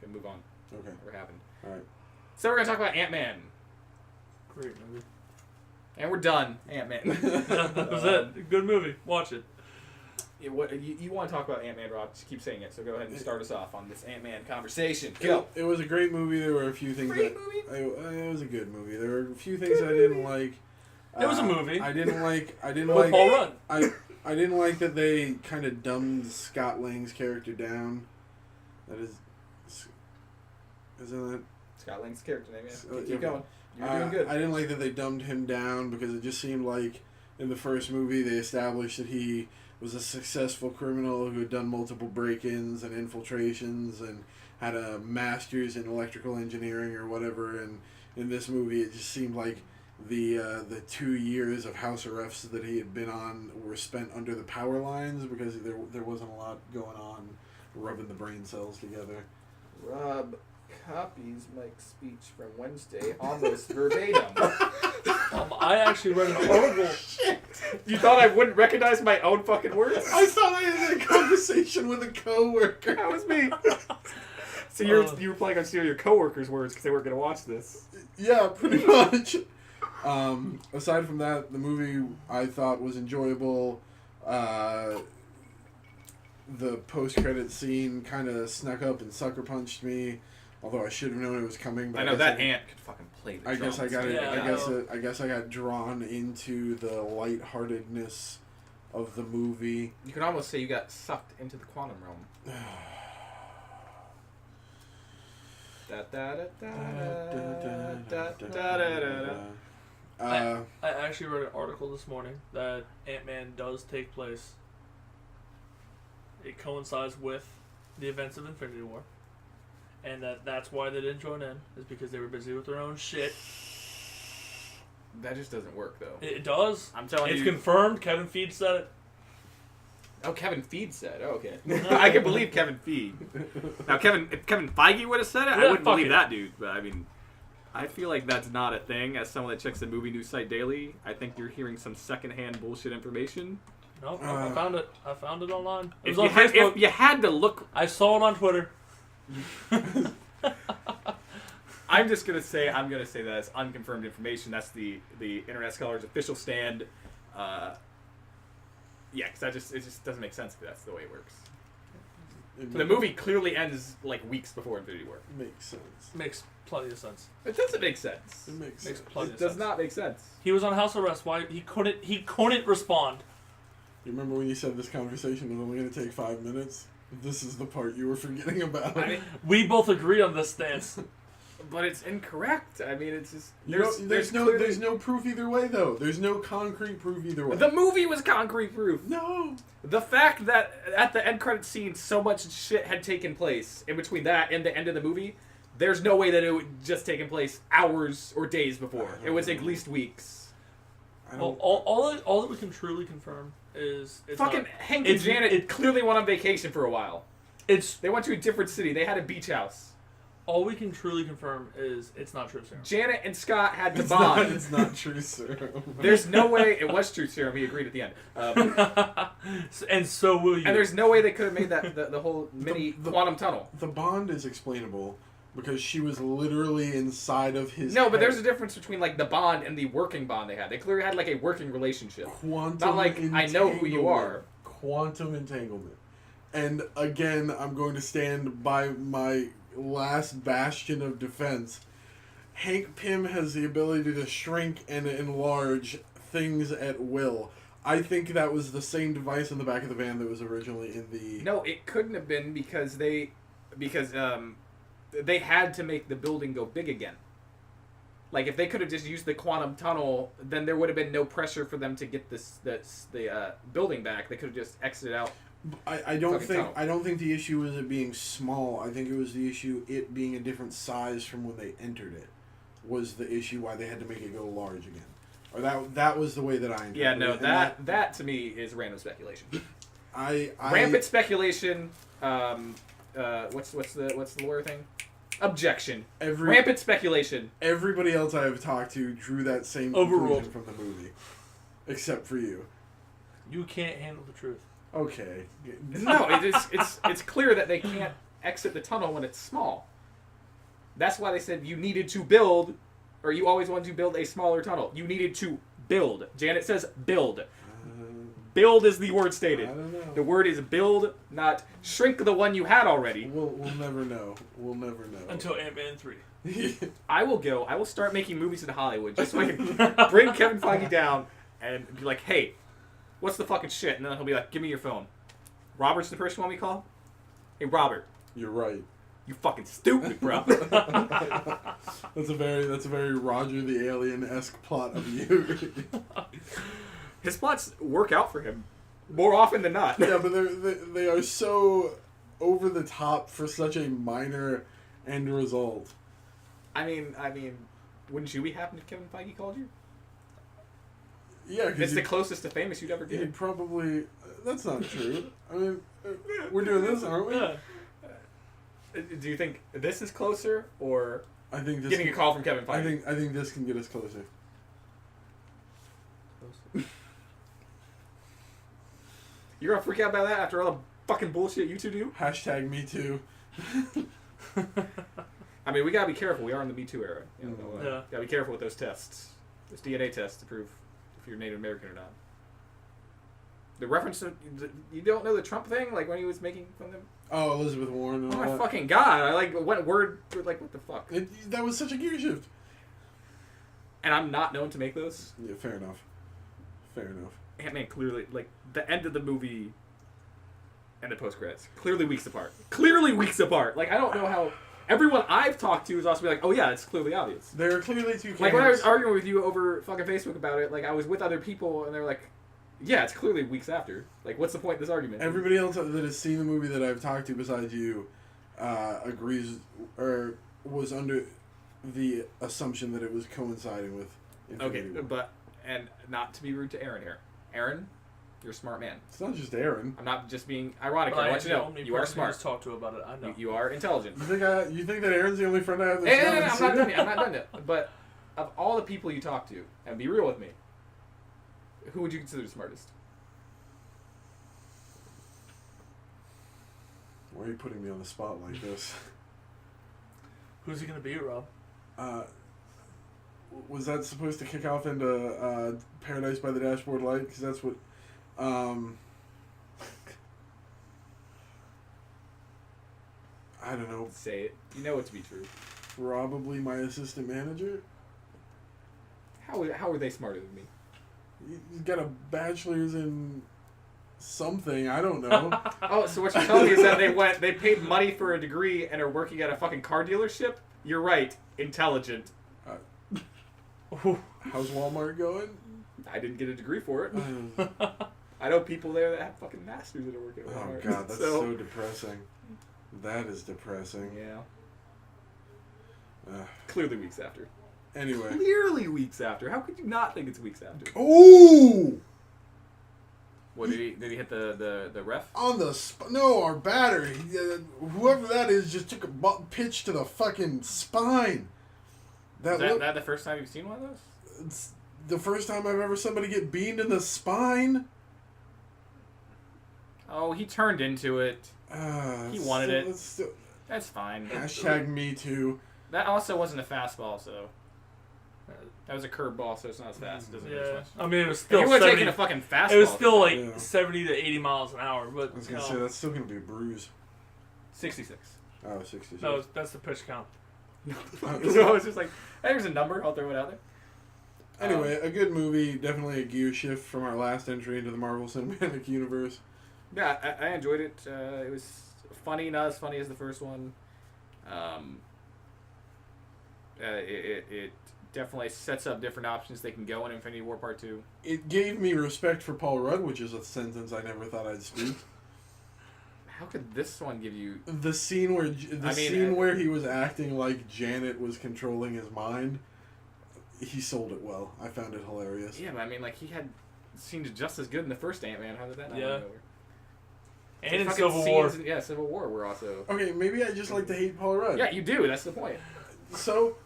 Gonna move on. Okay. What happened? All right. So we're gonna talk about Ant-Man, Great movie. and we're done. Ant-Man. That was it. Good movie. Watch it. Yeah, what you want to talk about Ant-Man, Rob? Just keep saying it. So go ahead and start us off on this Ant-Man conversation. Go. It was a great movie. There were a few things Great that it was a good movie. There were a few things I didn't like. It was a movie. I didn't like. With Paul Rudd. I didn't like that they kind of dumbed Scott Lang's character down. That is, isn't that Scott Lang's character name. Yeah. Yeah. Keep going. You're doing good. I didn't like that they dumbed him down because it just seemed like in the first movie they established that he was a successful criminal who had done multiple break-ins and infiltrations and had a master's in electrical engineering or whatever. And in this movie, it just seemed like the 2 years of house arrests that he had been on were spent under the power lines because there wasn't a lot going on rubbing the brain cells together. Rob copies Mike's speech from Wednesday almost verbatim. I actually read an article. Shit. You thought I wouldn't recognize my own fucking words? I thought I had a conversation with a coworker. That was me. So you were planning on stealing your coworkers' words because they weren't going to watch this. Yeah, pretty much. Aside from that, the movie I thought was enjoyable. The post-credit scene kind of snuck up and sucker punched me, although I should have known it was coming. But I know that ant could fucking play the drums. I got it. Yeah, I guess I got drawn into the lightheartedness of the movie. You could almost say you got sucked into the quantum realm. I actually read an article this morning that Ant-Man does take place. It coincides with the events of Infinity War. And that's why they didn't join in, is because they were busy with their own shit. That just doesn't work, though. It does. I'm telling you. It's confirmed. Kevin Feige said it. Oh, Kevin Feige said. Oh, okay. I can believe Kevin Feige. Now, if Kevin Feige would have said it, I wouldn't believe that dude. But I mean, I feel like that's not a thing. As someone that checks the movie news site daily, I think you're hearing some secondhand bullshit information. No, I found it. I found it online. It If was on Facebook. if you had to look, I saw it on Twitter. I'm gonna say that it's unconfirmed information. That's the Internet Scholars official stand. Yeah, because it just doesn't make sense. But that's the way it works. The movie clearly ends like weeks before Infinity War. Makes sense. Makes plenty of sense. It doesn't make sense. It makes Makes sense. plenty It of does sense. not make sense. He was on house arrest. Why he couldn't respond? You remember when you said this conversation was only going to take 5 minutes? This is the part you were forgetting about. We both agree on this stance. But it's incorrect. I mean, it's just There's no proof either way, though. There's no concrete proof either way. The movie was concrete proof. No. The fact that at the end credit scene, so much shit had taken place in between that and the end of the movie, there's no way that it would just taken place hours or days before. It was at least weeks. Well, all that we can truly confirm is it's fucking Hank and Janet clearly went on vacation for a while. They went to a different city. They had a beach house. All we can truly confirm is it's not true serum. Janet and Scott had to bond. It's not true serum. There's no way it was true serum. He agreed at the end. And so will you. And there's no way they could have made that the whole mini quantum tunnel. The bond is explainable because she was literally inside of his No, but head. there's a difference between like the bond and the working bond they had. They clearly had like a working relationship. Not like I know who you are. Quantum entanglement. And again, I'm going to stand by my last bastion of defense. Hank Pym has the ability to shrink and enlarge things at will. I think that was the same device in the back of the van that was originally in the... No, it couldn't have been because they had to make the building go big again. Like, if they could have just used the quantum tunnel, then there would have been no pressure for them to get the building back. They could have just exited out. I don't think the issue was it being small. I think it was the issue it being a different size from when they entered it was the issue why they had to make it go large again. Or that was the way that I interpreted Yeah, no, it. And that to me is random speculation. Rampant speculation. What's the lawyer thing? Objection. Every Rampant speculation. Everybody else I have talked to drew that same Overruled conclusion from the movie, except for you. You can't handle the truth. Okay. No, it's clear that they can't exit the tunnel when it's small. That's why they said you needed to build, or you always wanted to build a smaller tunnel. You needed to build. Janet says build. Build is the word stated. I don't know. The word is build, not shrink the one you had already. We'll never know. We'll never know. Until Ant-Man 3. I will start making movies in Hollywood just so I can bring Kevin Feige down and be like, hey, what's the fucking shit? And then he'll be like, give me your phone. Robert's the person you want me to call? Hey, Robert. You're right. You fucking stupid, bro. That's a very Roger the Alien-esque plot of you. His plots work out for him more often than not. Yeah, but they are so over the top for such a minor end result. I mean, wouldn't you be happy if Kevin Feige called you? Yeah, It's because the closest to famous you'd ever he'd get. probably. That's not true. I mean, we're doing this, aren't we? Yeah. Do you think this is closer, or I think this getting a call from Kevin Feige? I think this can get us closer. You're gonna freak out about that after all the fucking bullshit you two do? Hashtag me too. I mean, we gotta be careful. We are in the Me Too era. You know, Yeah. Gotta be careful with those tests. Those DNA tests to prove if you're Native American or not. The reference to... You don't know the Trump thing? Like, when he was making fun of them? Oh, Elizabeth Warren and Oh all my that. fucking god. I like... What word... Like, what the fuck? That was such a gear shift. And I'm not known to make those. Yeah, fair enough. Fair enough. Ant-Man clearly... Like, the end of the movie... And the post-credits. Clearly weeks apart. Clearly weeks apart. Like, I don't know how... Everyone I've talked to is also be like, oh yeah, it's clearly obvious. There are clearly two camps. Like, when I was arguing with you over fucking Facebook about it, like, I was with other people, and they were like, yeah, it's clearly weeks after. Like, what's the point of this argument? Everybody else that has seen the movie that I've talked to besides you agrees or was under the assumption that it was coinciding with Infinity War. But, and not to be rude to Aaron here. Aaron, you're a smart man. It's not just Aaron. I'm not just being ironic. But I want you to know, only you are person smart. who's talked to about it. I know. You are intelligent. You think that Aaron's the only friend I have that's Hey, no, not I'm not done yet. I'm not done yet. But of all the people you talk to, and be real with me, who would you consider the smartest? Why are you putting me on the spot like this? Who's he gonna be, Rob? Was that supposed to kick off into Paradise by the Dashboard Light? Because that's what... I don't know. Say it. You know it to be true. Probably my assistant manager. How are they smarter than me? He's got a bachelor's in something. I don't know. Oh, so what you're telling me is that they paid money for a degree and are working at a fucking car dealership? You're right. Intelligent. How's Walmart going? I didn't get a degree for it. I know people there that have fucking masters that are working at Oh Walmart. god, that's so depressing. That is depressing. Yeah. Clearly weeks after. Anyway. Clearly weeks after. How could you not think it's weeks after? Ooh! What, did he hit the ref? On the no, our battery. Whoever that is just took a pitch to the fucking spine. Is that the first time you've seen one of those? It's the first time I've ever somebody get beamed in the spine. Oh, he turned into it. He wanted it. Still, That's fine. hashtag me too. That also wasn't a fastball, so... That was a curveball, so it's not as fast. It doesn't hurt as Yeah. much. I mean, it was If still you would have 70, taken a fucking fastball... it was still like Yeah. 70 to 80 miles an hour, but I was gonna say that's still gonna be a bruise. 66. Oh, 66. no, that's the pitch count. So I was just like, hey, there's a number. I'll throw it out there. Anyway, a good movie. Definitely a gear shift from our last entry into the Marvel Cinematic Universe. Yeah, I enjoyed it. It was funny, not as funny as the first one. It definitely sets up different options they can go in Infinity War Part 2. It gave me respect for Paul Rudd, which is a sentence I never thought I'd speak. How could this one give you... The scene where where he was acting like Janet was controlling his mind. he sold it well. I found it hilarious. Yeah, but I mean, like, he had scenes just as good in the first Ant-Man. How did that not Yeah. go over? And in Fucking Civil War. scenes in- Civil War were also... Okay, maybe I just like to hate Paul Rudd. Yeah, you do. That's the point. So,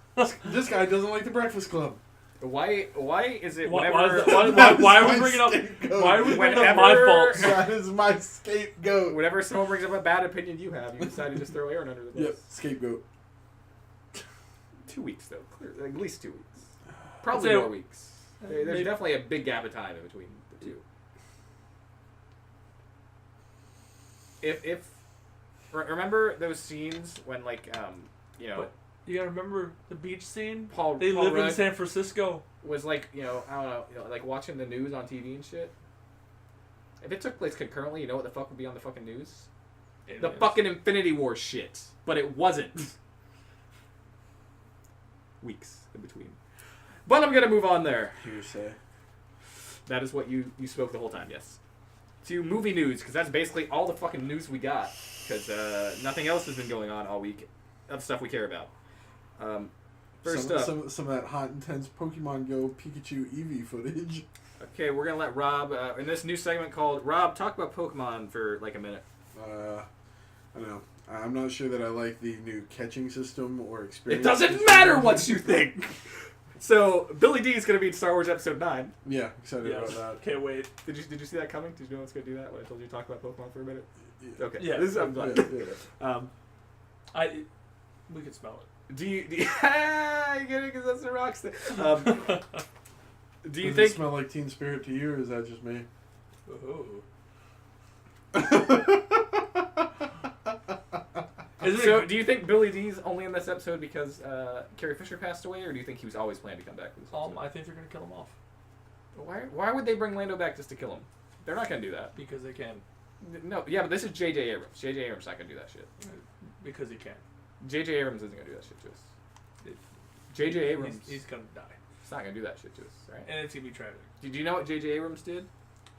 this guy doesn't like the Breakfast Club. Why is it Why whenever... are we my bringing up? scapegoat. Why are we bringing up Whenever- my fault? That is my scapegoat. Whenever someone brings up a bad opinion you have, you decide to just throw Aaron under the bus. Yep, scapegoat. 2 weeks, though. Clear, at least 2 weeks. Probably I'd say- more weeks. There's maybe- definitely a big gap of time in between the two. If remember those scenes when, like, you know, But you gotta remember the beach scene. Paul They Paul live in Rudd San Francisco. was like, I don't know, like watching the news on TV and shit. If it took place concurrently, you know what the fuck would be on the fucking news? The Aliens. fucking Infinity War shit. But it wasn't. Weeks in between. But I'm gonna move on there. Hearsay. That is what you spoke the whole time, yes. To movie news, because that's basically all the fucking news we got. Because nothing else has been going on all week of stuff we care about. First up. Some of that hot, intense Pokemon Go Pikachu Eevee footage. Okay, we're going to let Rob, in this new segment called Rob, talk about Pokemon for like a minute. I don't know. I'm not sure that I like the new catching system or experience. It doesn't matter what you think! So, Billy D is going to be in Star Wars Episode 9. Yeah, excited Yes. about that. Can't wait. Did you see that coming? Did you know I was going to do that when I told you to talk about Pokemon for a minute? Yeah. Okay. Yeah. I'm glad. Yeah. We could smell Do you get it because that's the Rockstar. Do you Does think... it smell like Teen Spirit to you, or is that just me? it. Ooh. So, do you think Billy D's only in this episode because Carrie Fisher passed away, or do you think he was always planned to come back for this episode? I think they're gonna kill him off Why would they bring Lando back just to kill him? They're not going to do that. because they can. No, yeah, but this is J.J. Abrams. J.J. Abrams not going to do that shit. Because he can. J.J. Abrams isn't going to do that shit to us. J.J. Abrams He's gonna die, is not going to do that shit to us, right? and it's gonna be tragic. Did you know what J.J. Abrams did?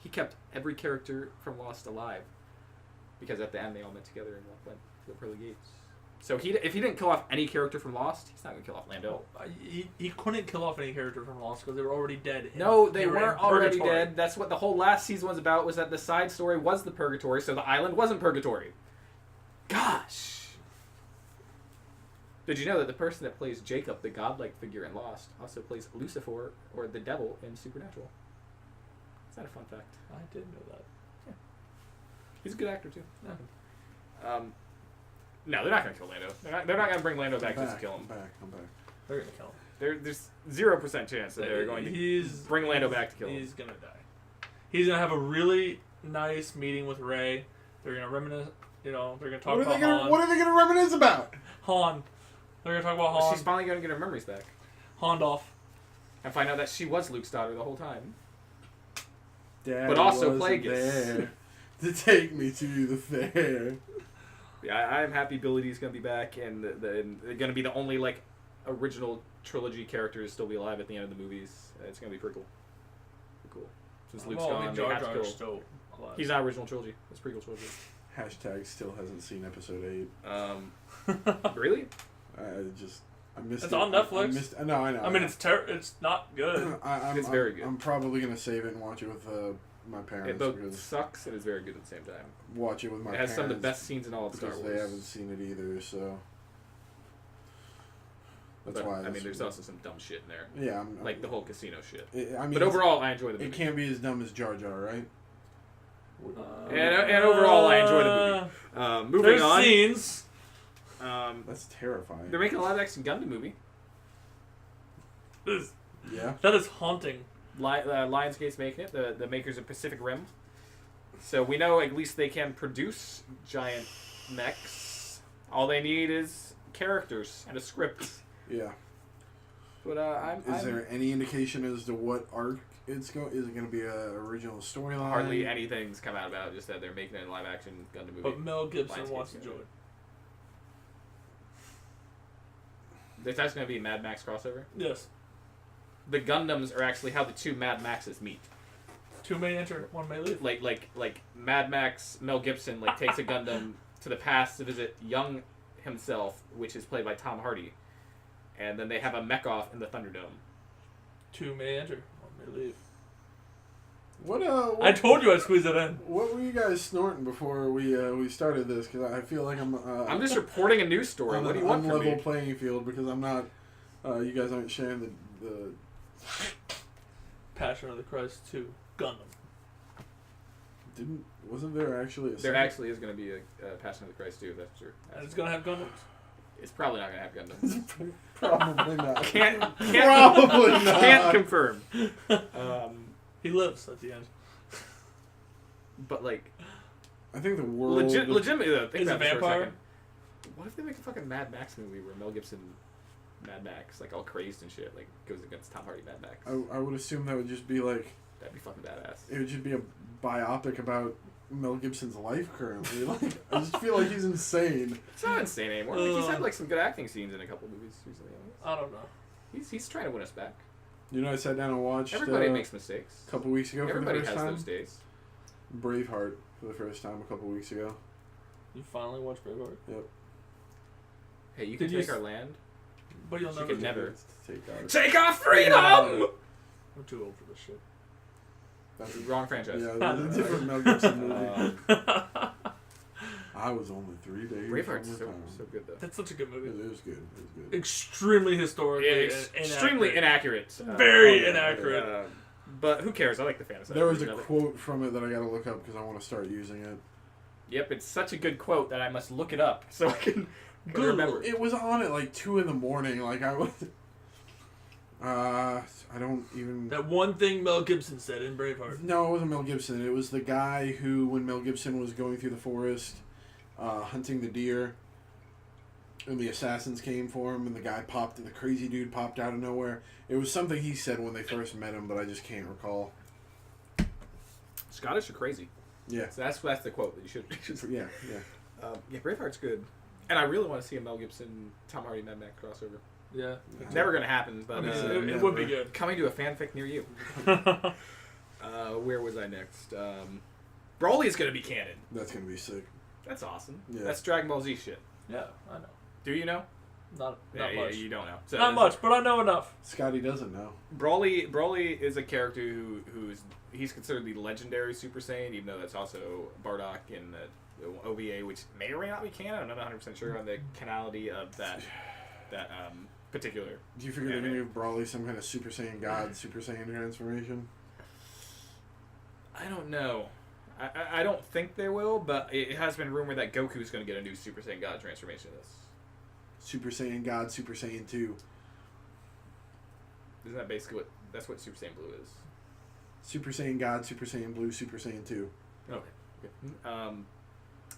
He kept every character from Lost alive. Because at the end they all met together and went to the pearly gates. So if he didn't kill off any character from Lost, he's not going to kill off Lando. He couldn't kill off any character from Lost because they were already dead. No, they were weren't in already purgatory. dead. That's what the whole last season was about, was that the side story was the purgatory, so the island wasn't purgatory. Gosh. Did you know that the person that plays Jacob, the godlike figure in Lost, also plays Lucifer, or the devil, in Supernatural? Is that a fun fact? I did know that. He's a good actor, too. Yeah. No, they're not going to kill Lando. They're not going to bring Lando back just to kill him. I'm back. They're gonna kill him. There's 0% chance that they're going to bring Lando back to kill him. He's gonna die. He's gonna have a really nice meeting with Rey. They're gonna reminisce. They're gonna talk about Han. What are they gonna reminisce about? Han. They're gonna talk about Han. She's finally going to get her memories back. Hondolf. And find out that she was Luke's daughter the whole time. Dad But also wasn't Plagueis. there to take me to the fair. Yeah, I'm happy Billy D's going to be back, and they're going to be the only, like, original trilogy characters still be alive at the end of the movies. It's going to be pretty cool. Pretty cool. Since Luke's gone, they Jar have to Jar's kill... still alive. He's not original trilogy. It's prequel trilogy. Hashtag still hasn't seen episode 8. Really? I missed It's it. on Netflix. I missed, no, I know. I mean, it's not good. It's very good. I'm probably gonna save it and watch it with my parents. It both because sucks and is very good at the same time. watch it with my It parents. has some of the best scenes in all of Star because Wars. they haven't seen it either. So that's But, why. I mean, there's also some dumb shit in there. Yeah, Like the whole casino shit. I mean, But overall, I enjoy the movie. it can't be as dumb as Jar Jar, right? And overall, I enjoy the movie. Moving There's on. scenes. That's terrifying. They're making a live action Gundam movie. Yeah. That is haunting. Lionsgate's making it, the makers of Pacific Rim. So we know at least they can produce giant mechs. All they need is characters and a script. Yeah. But Is there any indication as to what arc it's going? Is it going to be a original storyline? hardly anything's come out about it, just that they're making a live action Gundam movie. But Mel Gibson Lionsgate's wants to gonna join. do it. That's going to be a Mad Max crossover. Yes. The Gundams are actually how the two Mad Maxes meet. Two may enter, one may leave. Like Mad Max, Mel Gibson takes a Gundam to the past to visit Young himself, which is played by Tom Hardy, and then they have a mech off in the Thunderdome. Two may enter, one may leave. What I told you I'd squeeze it in. What were you guys snorting before we started this? Because I feel like I'm just reporting a news story. on What do you an want from unlevel me? playing field because I'm not. You guys aren't sharing the Passion of the Christ 2. Gundam. Wasn't there actually a There second? actually is going to be a Passion of the Christ too. That's true. And it's gonna have Gundams. It's probably not going to have Gundam. Probably not. Can't Probably not. Can't confirm. He lives at the end. But like, I think the world. legitimately though, think Is about a this for a vampire? second. What if they make a fucking Mad Max movie where Mel Gibson, Mad Max, like all crazed and shit, like goes against Tom Hardy Mad Max? I would assume that would just be like. That'd be fucking badass. It would just be a biopic about Mel Gibson's life currently. Like, I just feel like he's insane. It's not insane anymore. Like, he's had like some good acting scenes in a couple movies recently. I don't know. He's trying to win us back. You know, I sat down and watched. Everybody makes mistakes. A couple weeks ago Everybody for the has first time. those days. Braveheart for the first time a couple weeks ago. You finally watched Braveheart? Yep. Hey, you can Did you take our land. But you'll She never could do never. it. Take ours. Take our freedom! I'm too old for this shit. That's Wrong franchise. Yeah, that's a different Mel Gibson movie. I was only 3 days. Braveheart's from so, the time. so good though. That's such a good movie. It was good. It was good. Extremely historically Extremely inaccurate. Very yeah, inaccurate. But who cares? I like the fantasy. There was a version of it. quote from it that I gotta look up because I want to start using it. Yep, it's such a good quote that I must look it up so I can Good. remember. It was on at like 2 in the morning. Like I was. I don't even. That one thing Mel Gibson said in Braveheart. No, it wasn't Mel Gibson. It was the guy who, when Mel Gibson was going through the forest, hunting the deer, and the assassins came for him, and the crazy dude popped out of nowhere. It was something he said when they first met him, but I just can't recall. Scottish or crazy? Yeah. So that's the quote that you should. Yeah, yeah. Yeah, Braveheart's good, and I really want to see a Mel Gibson, Tom Hardy, Mad Max crossover. Yeah. It's never gonna happen, but I mean, Uh, it would be good. coming to a fanfic near you. Where was I next? Broly's gonna be canon. That's gonna be sick. That's awesome. Yeah. That's Dragon Ball Z shit. Yeah, I know. Do you know? Not Yeah, much. you don't know. So Not much, but I know enough. Scotty doesn't know. Broly is a character he's considered the legendary Super Saiyan, even though that's also Bardock in the OVA, which may or may not be canon. I'm not 100% sure on the canality of that particular. Do you figure they're gonna give Brawley some kind of Super Saiyan God, Super Saiyan transformation? I don't know. I don't think they will, but it has been rumored that Goku's going to get a new Super Saiyan God transformation in this. Super Saiyan God, Super Saiyan 2. Isn't that basically that's what Super Saiyan Blue is? Super Saiyan God, Super Saiyan Blue, Super Saiyan 2. Okay.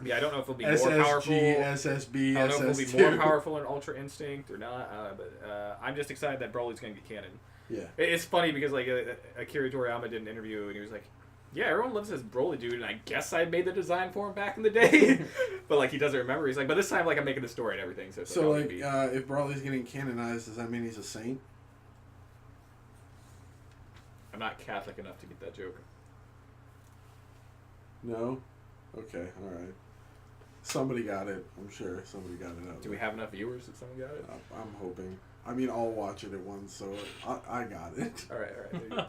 Yeah, I don't know if it'll be SSG, more powerful. SSB, I don't know if SS2. it'll be more powerful in Ultra Instinct or not, but I'm just excited that Broly's going to get canon. Yeah. It's funny because like Akira Toriyama did an interview and he was like, "Yeah, everyone loves this Broly dude, and I guess I made the design for him back in the day." But like he doesn't remember. He's like, "But this time, like I'm making the story and everything." So, it's So, like, like, if Brawley's getting canonized, does that mean he's a saint? I'm not Catholic enough to get that joke. No? Okay, alright. Somebody got it. I'm sure somebody got it out Do we have enough viewers that someone got it? I'm hoping. I mean, I'll watch it at once, so I got it. All right. There you go.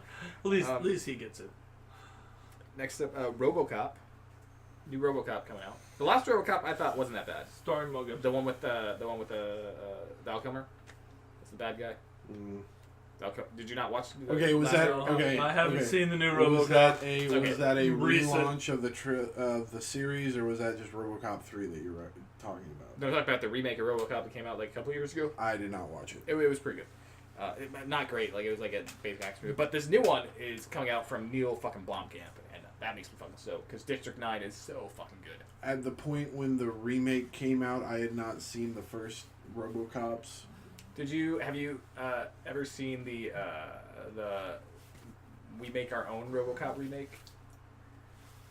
At least he gets it. Next up, RoboCop. New RoboCop coming out. The last RoboCop I thought wasn't that bad. Starring Mel Gibson. The one with the Val Kilmer. That's the bad guy. Mm. Did you not watch? The Okay, was last that RoboCop? okay? I haven't okay. seen the new Was RoboCop. that Okay. was that a Recent. relaunch of the series, or was that just RoboCop 3 that you were talking about? They're talking about the remake of RoboCop that came out like a couple years ago. I did not watch it. It was pretty good. Not great. Like it was like a basic action movie. But this new one is coming out from Neil fucking Blomkamp, and that makes me fucking stoked because District 9 is so fucking good. At the point when the remake came out, I had not seen the first RoboCops. Have you ever seen the We Make Our Own RoboCop remake?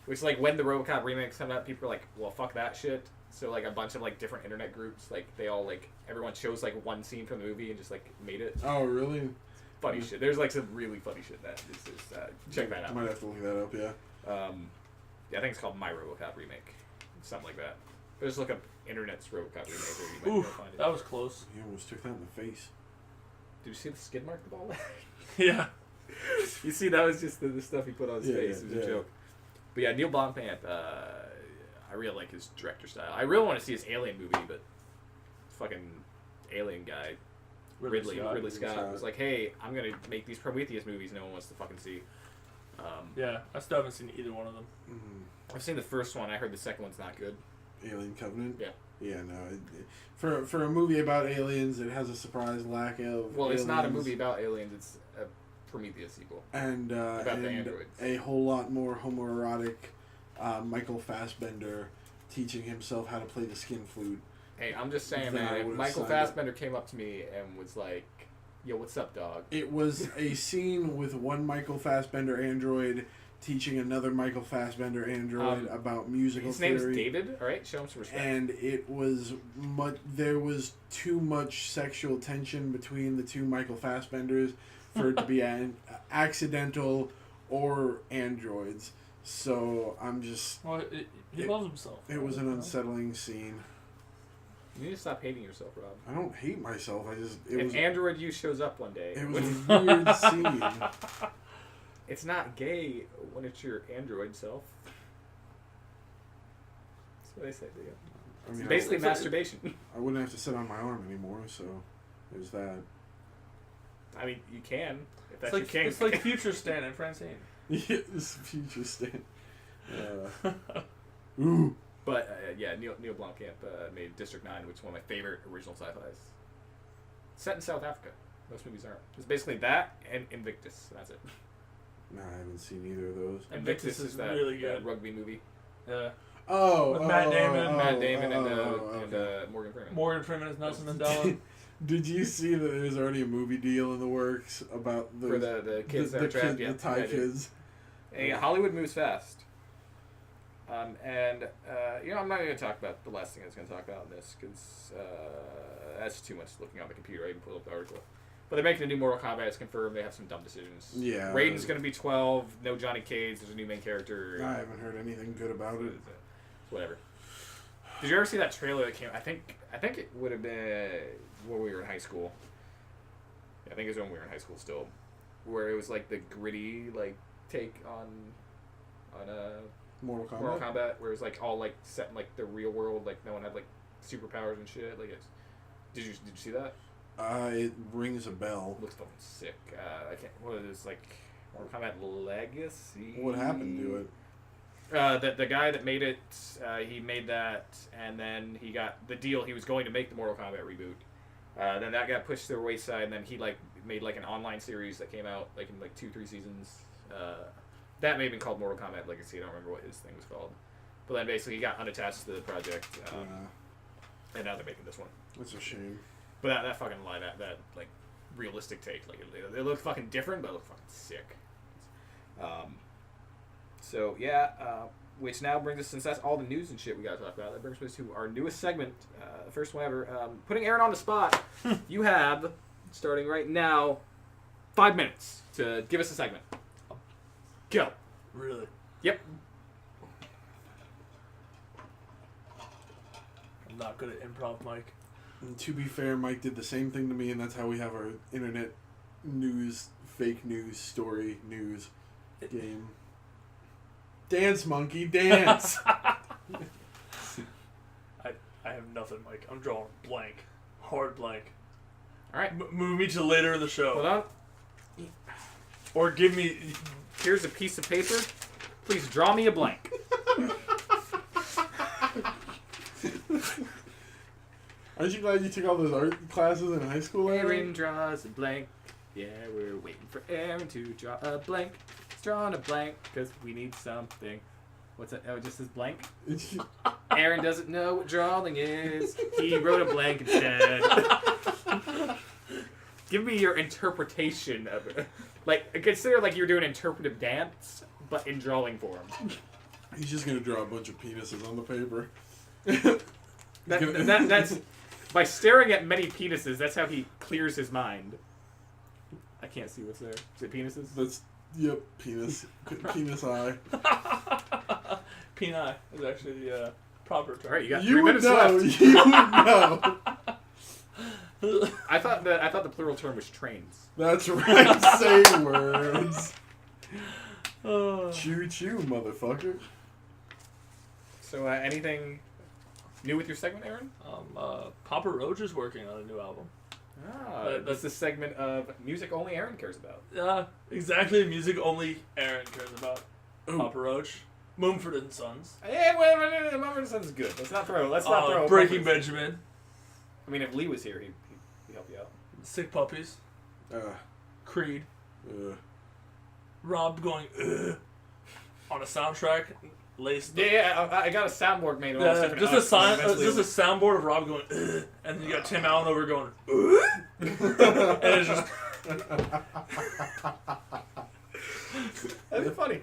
Which like when the RoboCop remakes come out, people are like, well, fuck that shit. So like a bunch of like different internet groups, like they all like everyone chose like one scene from the movie and just like made it. Oh, really? Funny shit. There's like some really funny shit that is check that I out. might have to look that up. Yeah. Yeah, I think it's called My RoboCop Remake, something like that. But just look up internet's RoboCop remake. Or you might be able to Oof, find it. that was close. You almost took that in the face. Did you see the skid mark the ball left? Yeah. You see, that was just the stuff he put on his face. It was a yeah. joke. But yeah, Neil Blomkamp, I really like his director style. I really want to see his Alien movie, but fucking Alien guy, Ridley Scott was like, hey, I'm going to make these Prometheus movies no one wants to fucking see. Yeah, I still haven't seen either one of them. Mm-hmm. I've seen the first one. I heard the second one's not good. Alien Covenant? Yeah. Yeah, no. For a movie about aliens, it has a surprise lack of Well, aliens. it's not a movie about aliens. It's a Prometheus sequel. And, about the and androids. a whole lot more homoerotic Michael Fassbender teaching himself how to play the skin flute. Hey, I'm just saying, Then I man, if would've Michael signed Fassbender came up to me and was like, yo, what's up, dog? It was a scene with one Michael Fassbender android teaching another Michael Fassbender android about musical His theory. name is David, alright? Show him some respect. And it was there was too much sexual tension between the two Michael Fassbenders for it to be an accidental or androids. So I'm just... Well, he loves himself. It was an unsettling scene. You need to stop hating yourself, Rob. I don't hate myself. If Android you shows up one day... It was a weird scene. It's not gay when it's your android self. That's what they say to you. I mean, It's basically masturbation. I wouldn't have to sit on my arm anymore, so there's that. I mean, you can. If that's It's like, your kink. it's like Future Stan and Francine. Yeah, this future stand. Ooh. But, yeah, Neil Blomkamp made District 9, which is one of my favorite original sci-fis. Set in South Africa. Most movies aren't. It's basically that and Invictus. That's it. No, I haven't seen either of those. Invictus is that really good. rugby movie. Yeah. Oh, With Matt Damon. Matt Damon and okay. Morgan Freeman. Morgan Freeman is Nelson Mandela. Did you see that there's already a movie deal in the works about For the kids that are trapped? Yeah, the Thai kids? Hey, Hollywood moves fast. And I'm not going to talk about the last thing I was going to talk about in this, because that's too much looking on the computer. I even pulled up the article. But they're making a new Mortal Kombat. It's confirmed. They have some dumb decisions. Yeah. Raiden's going to be 12. No Johnny Cage. There's a new main character. I haven't heard anything good about it. Whatever. Did you ever see that trailer that came? I think it would have been when we were in high school. Yeah, I think it was when we were in high school still, where it was like the gritty take on Mortal Kombat? Mortal Kombat, where it was like all set in the real world, no one had superpowers and shit. Did you see that? It rings a bell. It looks fucking sick. I can't. What is this Mortal Kombat Legacy? What happened to it? The guy that made it, he made that, and then he got the deal. He was going to make the Mortal Kombat reboot. Then that got pushed to the wayside, and then he made an online series that came out in 2-3 seasons. That may have been called Mortal Kombat Legacy. I don't remember what his thing was called. But then basically he got unattached to the project, and now they're making this one. That's a shame. But that fucking that realistic take, it looked fucking different, but it looked fucking sick. So yeah, which now brings us, since that's all the news and shit we gotta talk about, that brings us to our newest segment, the first one ever. Putting Aaron on the spot, you have, starting right now, 5 minutes to give us a segment. Go. Really? Yep. I'm not good at improv, Mike. And to be fair, Mike did the same thing to me, and that's how we have our internet news, fake news, story news game. Dance, monkey, dance! I have nothing, Mike. I'm drawing blank. Hard blank. All right. Move me to later in the show. Hold on. Or give me... Here's a piece of paper. Please draw me a blank. Aren't you glad you took all those art classes in high school? Aaron draws a blank. Yeah, we're waiting for Aaron to draw a blank. He's drawing a blank because we need something. What's that? Oh, it just says blank? Aaron doesn't know what drawing is. He wrote a blank instead. Give me your interpretation of it. Consider you're doing interpretive dance, but in drawing form. He's just gonna draw a bunch of penises on the paper. That's by staring at many penises. That's how he clears his mind. I can't see what's there. Is it penises? Yep, penis. Penis eye. Peni is actually the proper term. All right, you got You 3 would minutes know. left. You would know. I thought the plural term was trains. That's right. Say words. Uh, Choo choo, motherfucker. So anything new with your segment, Aaron? Papa Roach is working on a new album. That's the segment of music only Aaron cares about. Exactly. Music only Aaron cares about. Ooh. Papa Roach, Mumford and Sons, Yeah, well, Mumford & Sons is good. Let's not throw. Breaking Mumford & Sons. Benjamin, I mean, if Lee was here, he'd help you out. Sick Puppies, Creed, Rob going on a soundtrack. Laced. Yeah, I got a soundboard made. Just a soundboard of Rob going, and then you got Tim Allen over going, and it's just. That'd be funny.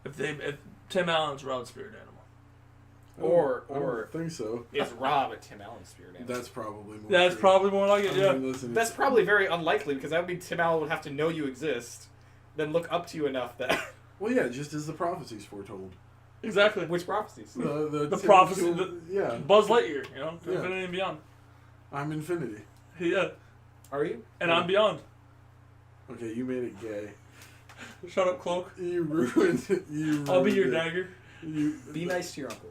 If Tim Allen's Rob's spirit animal. I don't think so. Is Rob a Tim Allen spirit animal? That's probably more. That's true. probably more like it. Yeah. I mean, listen, That's probably very unlikely because that would mean Tim Allen would have to know you exist, then look up to you enough that. Well, yeah, just as the prophecies foretold. Exactly. Which prophecies? The prophecy. Yeah. Buzz Lightyear, to Yeah. infinity and beyond. I'm infinity. Yeah. Are you? And I'm beyond. Okay, you made it gay. Shut up, Cloak. You ruined it. I'll be your dagger. Be nice to your uncle.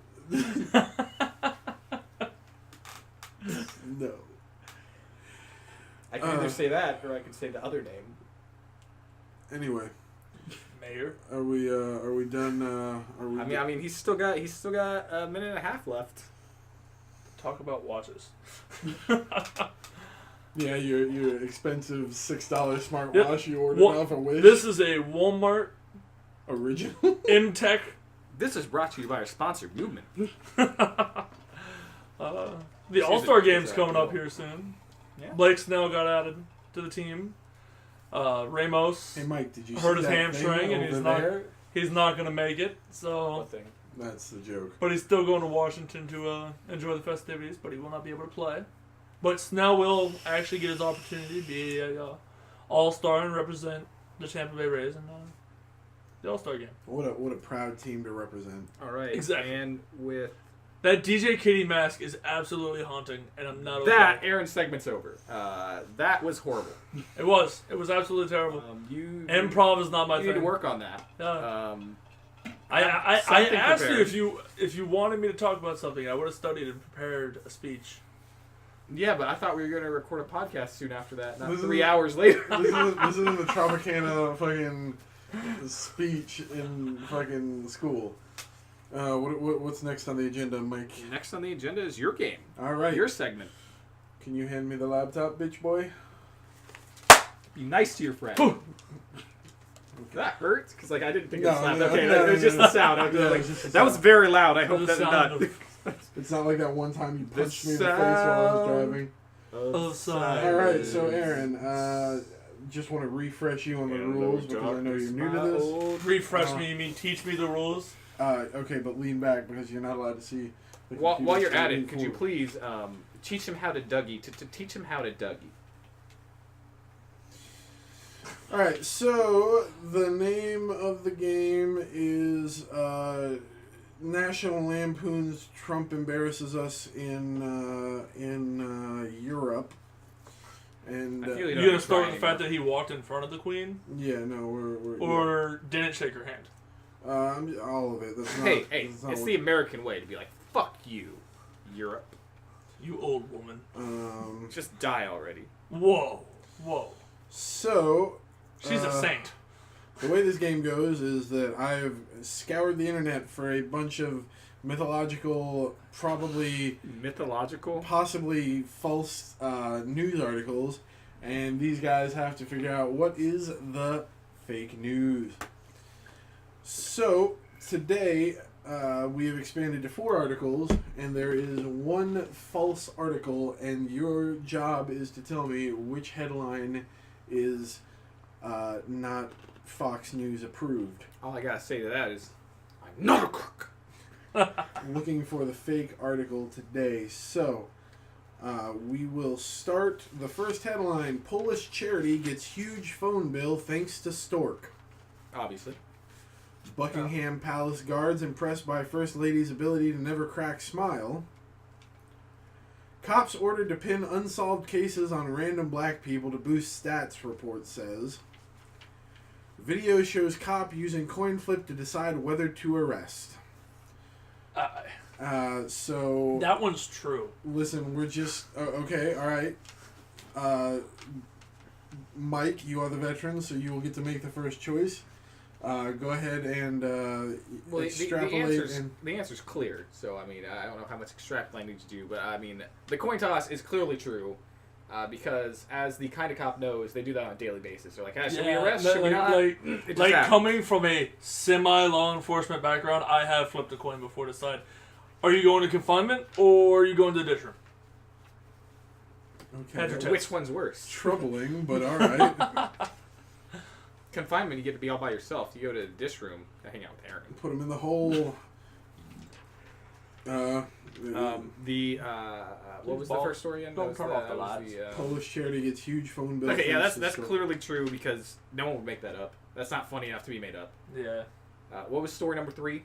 No. I can either say that or I can say the other name. Anyway, Mayor. are we done? Are we? I mean, he's still got a minute and a half left. Talk about watches. Yeah, your expensive $6 smartwatch you ordered off a Wish. This is a Walmart original. Imtech. This is brought to you by our sponsor, Movement. The All-Star Game's coming up here soon. Yeah. Blake Snell got added to the team. Ramos Hey Mike, did you hurt see his that hamstring thing and over he's not going to make it. So, What thing? That's the joke. but he's still going to Washington to enjoy the festivities, but he will not be able to play. But Snell will actually get his opportunity to be a All-Star and represent the Tampa Bay Rays in the All-Star Game. What a proud team to represent. All right. Exactly. And with That DJ Kitty mask is absolutely haunting, and I'm not okay. that, Aaron's segment's over. That was horrible. It was absolutely terrible. Improv is not my you thing. need to work on that. I something asked prepared. you if you wanted me to talk about something. I would have studied and prepared a speech. Yeah, but I thought we were going to record a podcast soon after that, not This 3 is- hours later. This isn't the Tropicana fucking speech in fucking school. What's next on the agenda, Mike? Next on the agenda is your game. All right. Your segment. Can you hand me the laptop, bitch boy? Be nice to your friend. Ooh. That hurts because I didn't think it No, slapped. no, Okay, no, it was no, just no. the sound. I was Yeah, it like, was just the that was sound. very loud. I hope The that did sound not. It's not like that one time you The punched me in the face while I was driving. Of silence. All right, so Aaron, just want to refresh you on the rules because I know you're new to this. Refresh me, you mean teach me the rules? Okay, but lean back because you're not allowed to see. The While computer you're at screen it, could you forward. please teach him how to Dougie? To teach him how to Dougie. All right, so the name of the game is National Lampoon's Trump Embarrasses Us in Europe. And I feel You don't gonna have to start try with the fact anymore. that he walked in front of the queen, yeah, no, we're or didn't shake her hand? all of it. That's not, Hey, that's not it's what- the American way to be like, fuck you, Europe. You old woman. Just die already. Whoa. So She's a saint. the way this game goes is that I've scoured the internet for a bunch of mythological, possibly false news articles, and these guys have to figure out what is the fake news. So today we have expanded to 4 articles, and there is one false article, and your job is to tell me which headline is not Fox News approved. All I gotta say to that is, I'm not a crook. Looking for the fake article today. So, we will start. The first headline, Polish charity gets huge phone bill thanks to Stork. Obviously. Buckingham Palace guards impressed by First Lady's ability to never crack smile. Cops ordered to pin unsolved cases on random black people to boost stats, report says. Video shows cop using coin flip to decide whether to arrest. So... That one's true. Listen, we're just... okay, alright. Mike, you are the veteran, so you will get to make the first choice. Go ahead and extrapolate. The answer's clear. So, I mean, I don't know how much extrapolating you need to do, but, I mean, the coin toss is clearly true. Because, as the kind of cop knows, they do that on a daily basis. They're like, should we arrest? Should we not? Like coming from a semi-law enforcement background, I have flipped a coin before to decide, are you going to confinement or are you going to the ditch room? Okay. Which one's worse? Troubling, but alright. Confinement, you get to be all by yourself. You go to the dish room to hang out with Aaron. Put him in the hole. What was the first story in? Don't turn off the lights. Polish charity gets huge phone bill. Okay, yeah, that's clearly true because no one would make that up. That's not funny enough to be made up. Yeah. What was story number 3?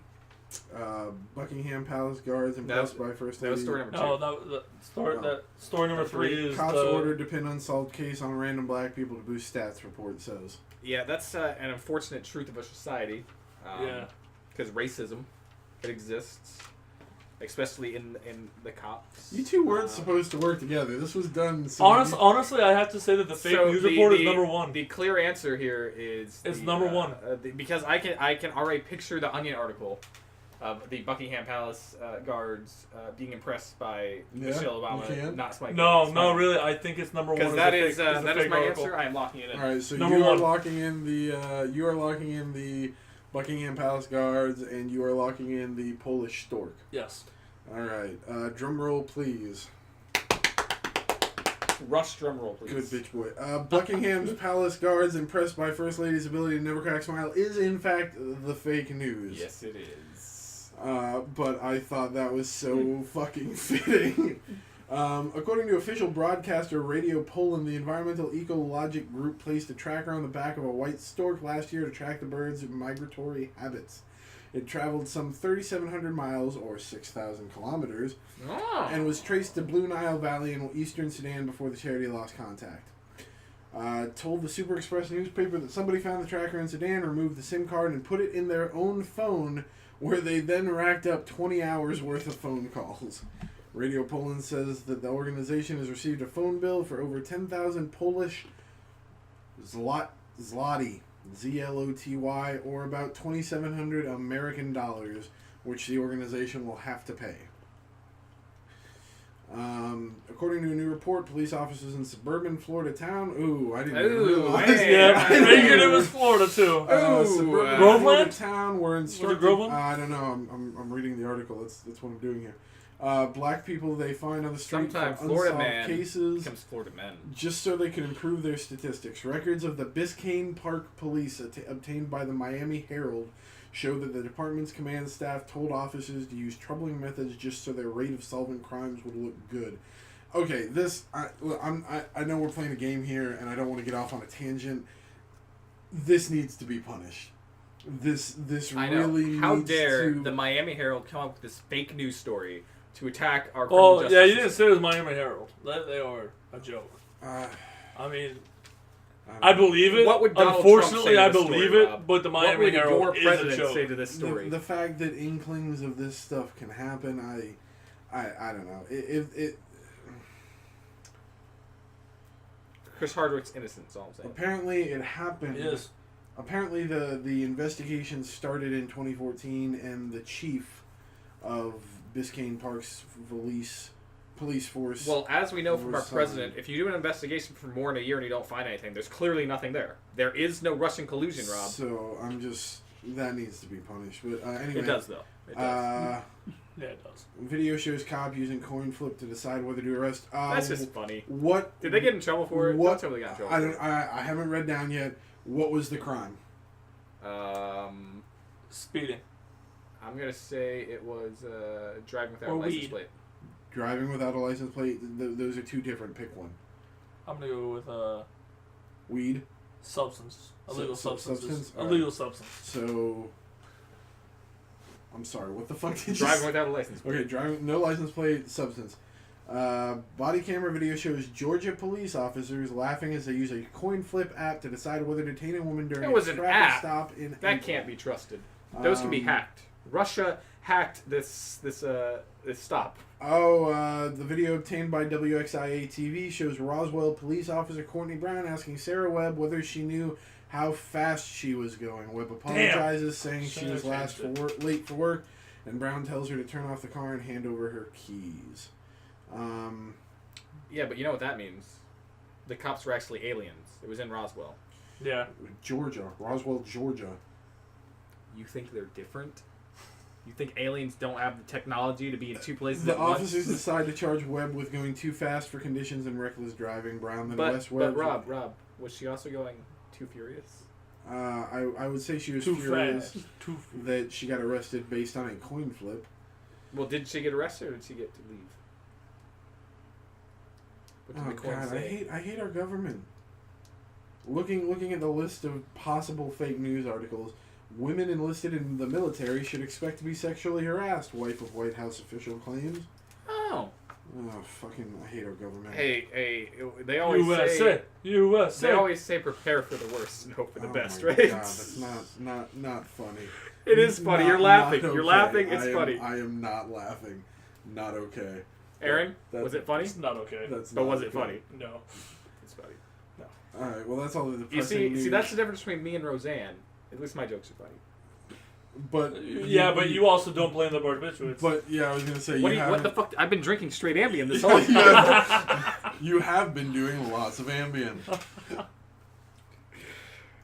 Buckingham Palace guards impressed by first lady. That was story number 2. No, story number 3 is cops ordered to pin unsolved case on random black people to boost stats, report says. Yeah, that's an unfortunate truth of our society. Because racism, it exists. Especially in the cops. You two weren't supposed to work together. This was done. Honestly, I have to say that the fake news report is number 1. The clear answer here is it's number 1 because I can already picture the Onion article of the Buckingham Palace guards being impressed by Michelle Obama not spiking. No, really, I think it's number 1. Because that is my answer. I am locking it in. All right, so number you are 1. locking in the Buckingham Palace guards, and you are locking in the Polish stork. Yes. All right. Drum roll, please. Rush drum roll, please. Good bitch boy. Buckingham's Palace guards impressed by First Lady's ability to never crack smile is, in fact, the fake news. Yes, it is. But I thought that was so fucking fitting. According to official broadcaster Radio Poland, the environmental ecologic group placed a tracker on the back of a white stork last year to track the bird's migratory habits. It traveled some 3,700 miles, or 6,000 kilometers, and was traced to Blue Nile Valley in eastern Sudan before the charity lost contact. Told the Super Express newspaper that somebody found the tracker in Sudan, removed the SIM card, and put it in their own phone, where they then racked up 20 hours worth of phone calls. Radio Poland says that the organization has received a phone bill for over 10,000 Polish zloty, Z-L-O-T-Y, or about 2,700 American dollars, which the organization will have to pay. According to a new report, police officers in suburban Florida town... Ooh, I didn't even realize. Yeah, I figured it was Florida, too. Suburban Groveland? Florida town were instructed... Groveland? I don't know. I'm reading the article. That's what I'm doing here. Black people they find on the street Sometimes for Florida unsolved man cases becomes Florida men. just so they can improve their statistics. Records of the Biscayne Park Police obtained by the Miami Herald show that the department's command staff told officers to use troubling methods just so their rate of solving crimes would look good. Okay, I know we're playing a game here, and I don't want to get off on a tangent. This needs to be punished. This I know. really How needs dare to... the Miami Herald come up with this fake news story to attack our criminal justice yeah, you system. didn't say it was Miami Herald. They are a joke. I mean... I I believe it. What would Donald Unfortunately, Trump say to I this believe story, it, Rob? but the What Miami would your Herald is a president joke. say to this story? The fact that inklings of this stuff can happen, I don't know. It Chris Hardwick's innocent, is all I'm saying. apparently it happened. Yes. Apparently the investigation started in 2014, and the chief of Biscayne Park's police force. Well, as we know from our Resigned. president, if you do an investigation for more than a year and you don't find anything, there's clearly nothing there. There is no Russian collusion, Rob. So that needs to be punished. But anyway, It does, though. It does. Yeah, it does. Video shows cop using coin flip to decide whether to arrest. That's just funny. What Did they get in trouble for it? What? Don't tell me they got in trouble for it. I haven't read down yet. What was the crime? Speeding. I'm gonna say it was driving without a Or license weed. plate. Driving without a license plate. Those are two different. Pick one. I'm going to go with Weed. substance. Illegal substances. Substance? Illegal substance. So, I'm sorry. What the fuck did you Driving say? without a license plate. Okay, driving, no license plate, substance. Body camera video shows Georgia police officers laughing as they use a coin flip app to decide whether to detain a woman during It was a an traffic app. stop in That April. can't be trusted. Those can be hacked. Russia hacked this stop. The video obtained by WXIA TV shows Roswell police officer Courtney Brown asking Sarah Webb whether she knew how fast she was going. Webb apologizes, saying she was late for work, and Brown tells her to turn off the car and hand over her keys. Yeah, but you know what that means? The cops were actually aliens. It was in Roswell. Yeah. Georgia. Roswell, Georgia. You think they're different? You think aliens don't have the technology to be in two places The at once? officers decide to charge Webb with going too fast for conditions and reckless driving. Brown then West Webb. But Rob, was she also going too furious? I would say she was Too furious fast. Too fast. that she got arrested based on a coin flip. Well, did she get arrested or did she get to leave? What did Oh the coin God, say? I hate our government. Looking at the list of possible fake news articles, women enlisted in the military should expect to be sexually harassed. Wife of White House official claims. Oh. Oh, fucking! I hate our government. Hey, they always USA. say USA. they always say prepare for the worst and hope for the best, my right? God, that's not funny. It is funny. Not- You're laughing. not You're okay. laughing. It's I am- funny. I am not laughing. Not okay. Aaron, That- was it funny? It's not okay. That's But not was it okay. funny? No. It's funny. All right. Well, that's all the You depressing news. see, that's the difference between me and Roseanne. At least my jokes are funny. But Yeah, but you also don't blame the barbiturates. But yeah, I was gonna say What the fuck? I've been drinking straight Ambien this whole Yeah, time. you have been doing lots of Ambien.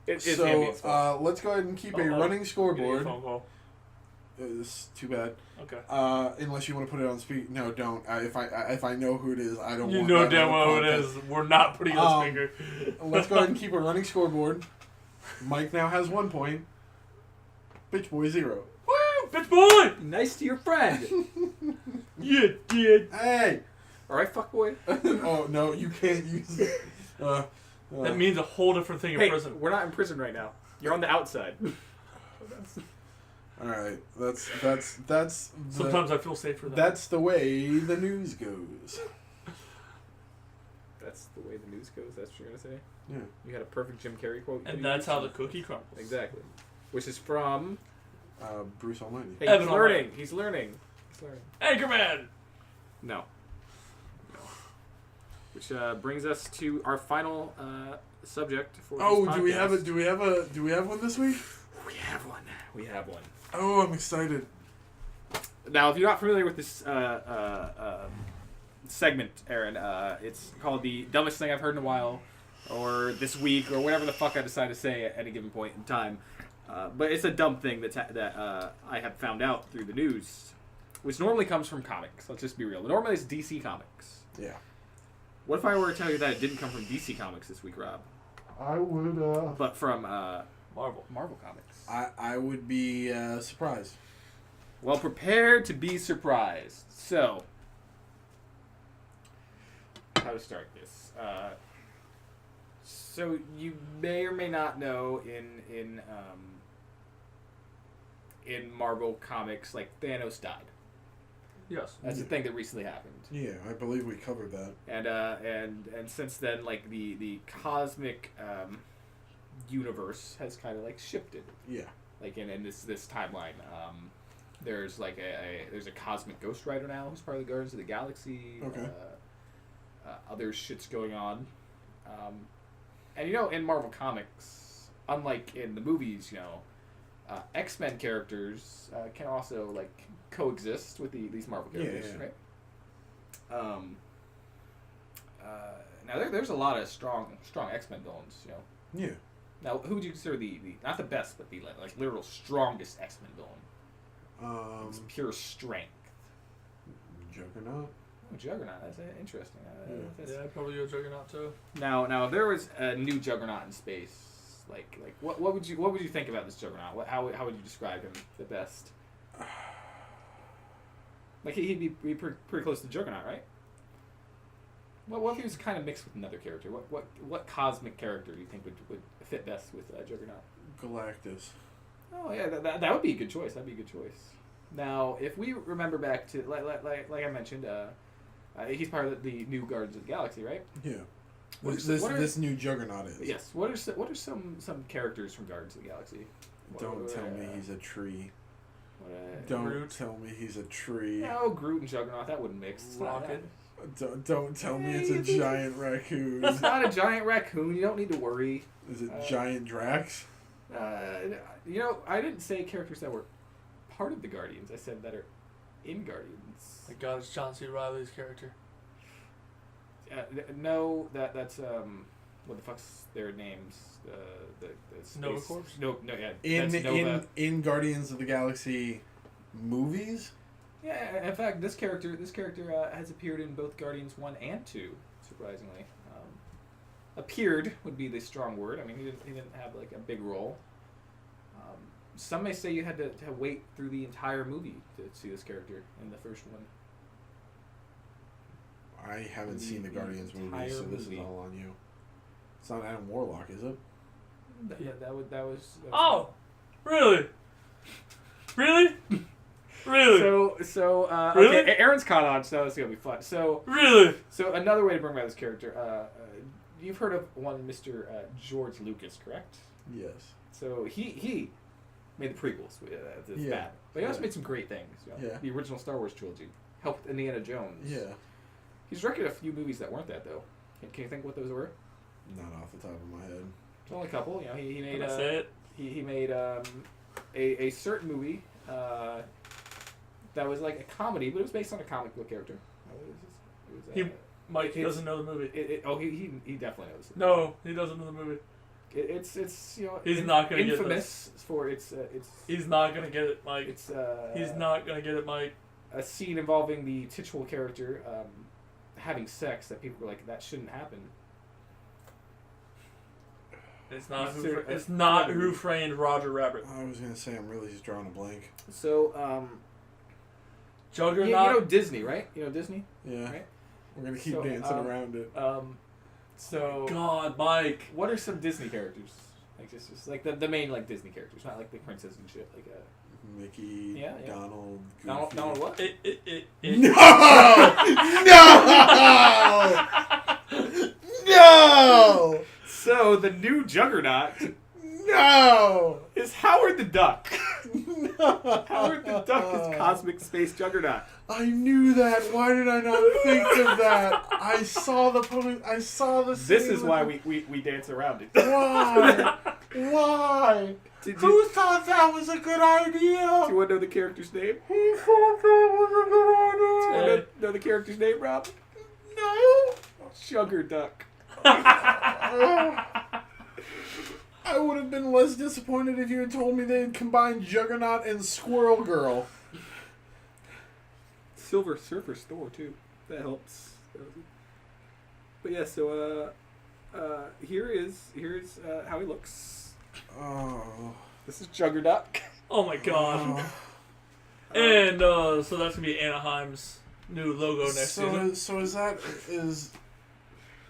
It's So Ambien's fault. let's go ahead and keep a Uh-oh. running Getting a scoreboard. phone call. It's too bad. Okay. Unless you want to put it on speak. No, don't. If I know who it is, I don't. You want know that damn on the well who it podcast. is. We're not putting it on speaker. Let's go ahead and keep a running scoreboard. Mike now has 1 point. Bitch boy 0. Woo! Bitch boy! Be nice to your friend. Yeah, dude. Hey. All right, fuckboy. Oh no, you can't use. That means a whole different thing in Hey, prison. we're not in prison right now. You're on the outside. All right, that's the, Sometimes I feel safe for that. that's the way the news goes. That's the way the news goes. That's what you're gonna say. Yeah. You had a perfect Jim Carrey quote. And that's how the cookie crumbles. Exactly. Which is from. Bruce Almighty. Hey, Evan he's learning. He's learning. He's learning. Anchorman! No. Which brings us to our final subject for Oh, this do we have podcast. do we have one this week? We have one. We have one. Oh, I'm excited. Now, if you're not familiar with this segment, Aaron, it's called the dumbest thing I've heard in a while, or this week, or whatever the fuck I decide to say at any given point in time. But it's a dumb thing that I have found out through the news, which normally comes from comics. Let's just be real. Normally it's DC Comics. Yeah. What if I were to tell you that it didn't come from DC Comics this week, Rob? I would. But from Marvel Comics. I would be surprised. Well, prepare to be surprised. So, how to start this? So you may or may not know in Marvel Comics, like Thanos died. Yes. That's the thing that recently happened. Yeah, I believe we covered that. And since then, like the cosmic universe has kind of like shifted. Yeah. Like in this timeline, there's like there's a cosmic Ghost Rider now who's part of the Guardians of the Galaxy. Okay. Other shit's going on, and you know, in Marvel Comics, unlike in the movies, you know, X-Men characters can also like coexist with these Marvel characters, yeah. right? Now there's a lot of strong X-Men villains, you know. Yeah. Now, who would you consider the not the best, but the like literal strongest X-Men villain? It's pure strength. Juggernaut. Oh, Juggernaut. That's interesting. Yeah, probably your Juggernaut too. Now, if there was a new Juggernaut in space, like what would you think about this Juggernaut? How would you describe him the best? Like he'd be pretty close to Juggernaut, right? What if he was kind of mixed with another character? What cosmic character do you think would fit best with Juggernaut? Galactus. Oh yeah, that would be a good choice. That'd be a good choice. Now, if we remember back to like I mentioned, He's part of the new Guardians of the Galaxy, right? Yeah. What This new Juggernaut is. Yes. What are some characters from Guardians of the Galaxy? Don't tell me he's a tree. Don't Don't tell me he's a tree. No, Groot and Juggernaut, that wouldn't mix. It's not Rocket. Don't tell me it's a giant raccoon. It's not a giant raccoon. You don't need to worry. Is it giant Drax? I didn't say characters that were part of the Guardians. I said that are in Guardians. My God, it's John C. Reilly's character. No, that's what the fuck's their names? The Nova space- Corps? No, yeah. That's Nova. In Guardians of the Galaxy movies? Yeah, in fact, this character has appeared in both Guardians 1 and 2, surprisingly. Appeared would be the strong word. I mean, he didn't have like a big role. Some may say you had to wait through the entire movie to see this character in the first one. I haven't seen the Guardians movie, entire so this movie. is all on you. It's not Adam Warlock, is it? That was. Oh, really? Really? Really? So Really? Okay, Aaron's caught on, so it's gonna be fun. So Really? another way to bring back this character, you've heard of one Mr. George Lucas, correct? Yes. So he made the prequels. It's Yeah. bad, but he also Yeah. made some great things. Yeah. The original Star Wars trilogy helped Indiana Jones. Yeah. He's directed a few movies that weren't that though. Can you think what those were? Not off the top of my head. There's only a couple. You know, he made. Can I say it? He made a certain movie that was like a comedy, but it was based on a comic book character. It was, Mike doesn't know the movie. He definitely knows. No, he doesn't know the movie. It's He's not gonna get infamous for its He's not gonna get it, Mike. it's He's not gonna get it, Mike. a scene involving the titular character having sex that people were like, that shouldn't happen. It's not It's not Who Framed Roger Rabbit. I was gonna say I'm really just drawing a blank. So Juggernaut. you know Disney, right? You know Disney, Yeah. right? We're gonna keep So, dancing around it. So God, Mike. what are some Disney characters? Like just like the main like Disney characters, not like the princess and shit. Like Mickey, Yeah, yeah. Donald, Goofy. Donald what? No! No! No! So the new Juggernaut No! is Howard the Duck. No! Howard the Duck is Cosmic Space Juggernaut. I knew that. Why did I not think of that? I saw the post. I saw the. This scene is with why the- we dance around it. Why? Why? Who thought that was a good idea? Do you want to know the character's name? Who thought that was a good Do you idea? want to know the character's name, Rob? No. Sugar Duck. I would have been less disappointed if you had told me they had combined Juggernaut and Squirrel Girl. Silver Surfer Store too. That helps. But yeah, so here's how he looks. Oh. This is Juggernaut. Oh my God. Oh. And so that's gonna be Anaheim's new logo next season. So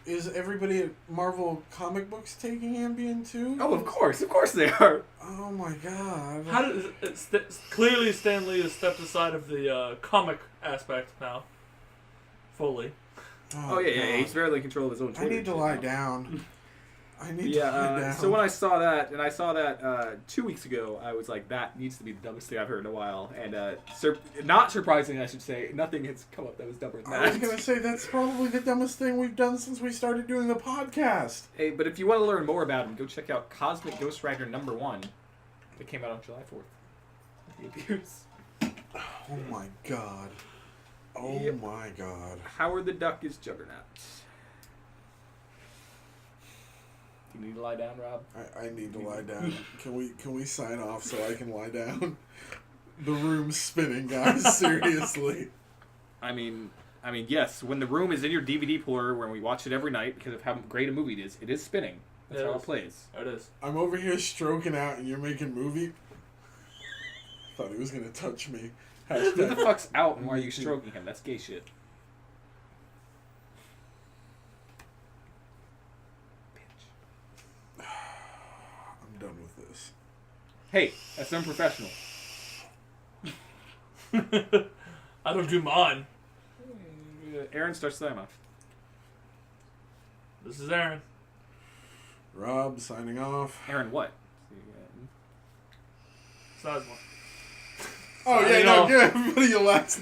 is everybody at Marvel Comic Books taking Ambien too? Oh, of course they are. Oh my God. How does clearly Stan Lee has stepped aside of the comic aspect now, fully. Oh yeah, God. he's barely in control of his own I Twitter. need to lie down. I need to lie down. So when I saw that 2 weeks ago, I was like, that needs to be the dumbest thing I've heard in a while. And not surprisingly, I should say, nothing has come up that was dumber than that. I was gonna say that's probably the dumbest thing we've done since we started doing the podcast. Hey, but if you want to learn more about him, go check out Cosmic Ghost Rider #1. That came out on July 4th. The abuse. Oh my God. Oh Yep. my God. Howard the Duck is Juggernaut. You need to lie down, Rob? I need to lie down. Can we sign off so I can lie down? The room's spinning, guys. Seriously. I mean, yes. When the room is in your DVD player, when we watch it every night because of how great a movie it is spinning. That's how it plays. There it is. I'm over here stroking out and you're making movie. Thought he was gonna touch me. Who the fuck's out and why are you stroking him? That's gay shit. I'm done with this. Hey, that's unprofessional. I don't do mine. Aaron starts the time off. This is Aaron. Rob signing off. Aaron, what? Size one. Oh yeah, Signing no, off. give everybody a last.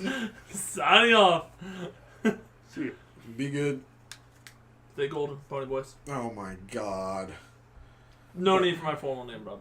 Signing off. See you. Be good. Stay golden, Pony Boys. Oh my God. No need for my formal name, Rob.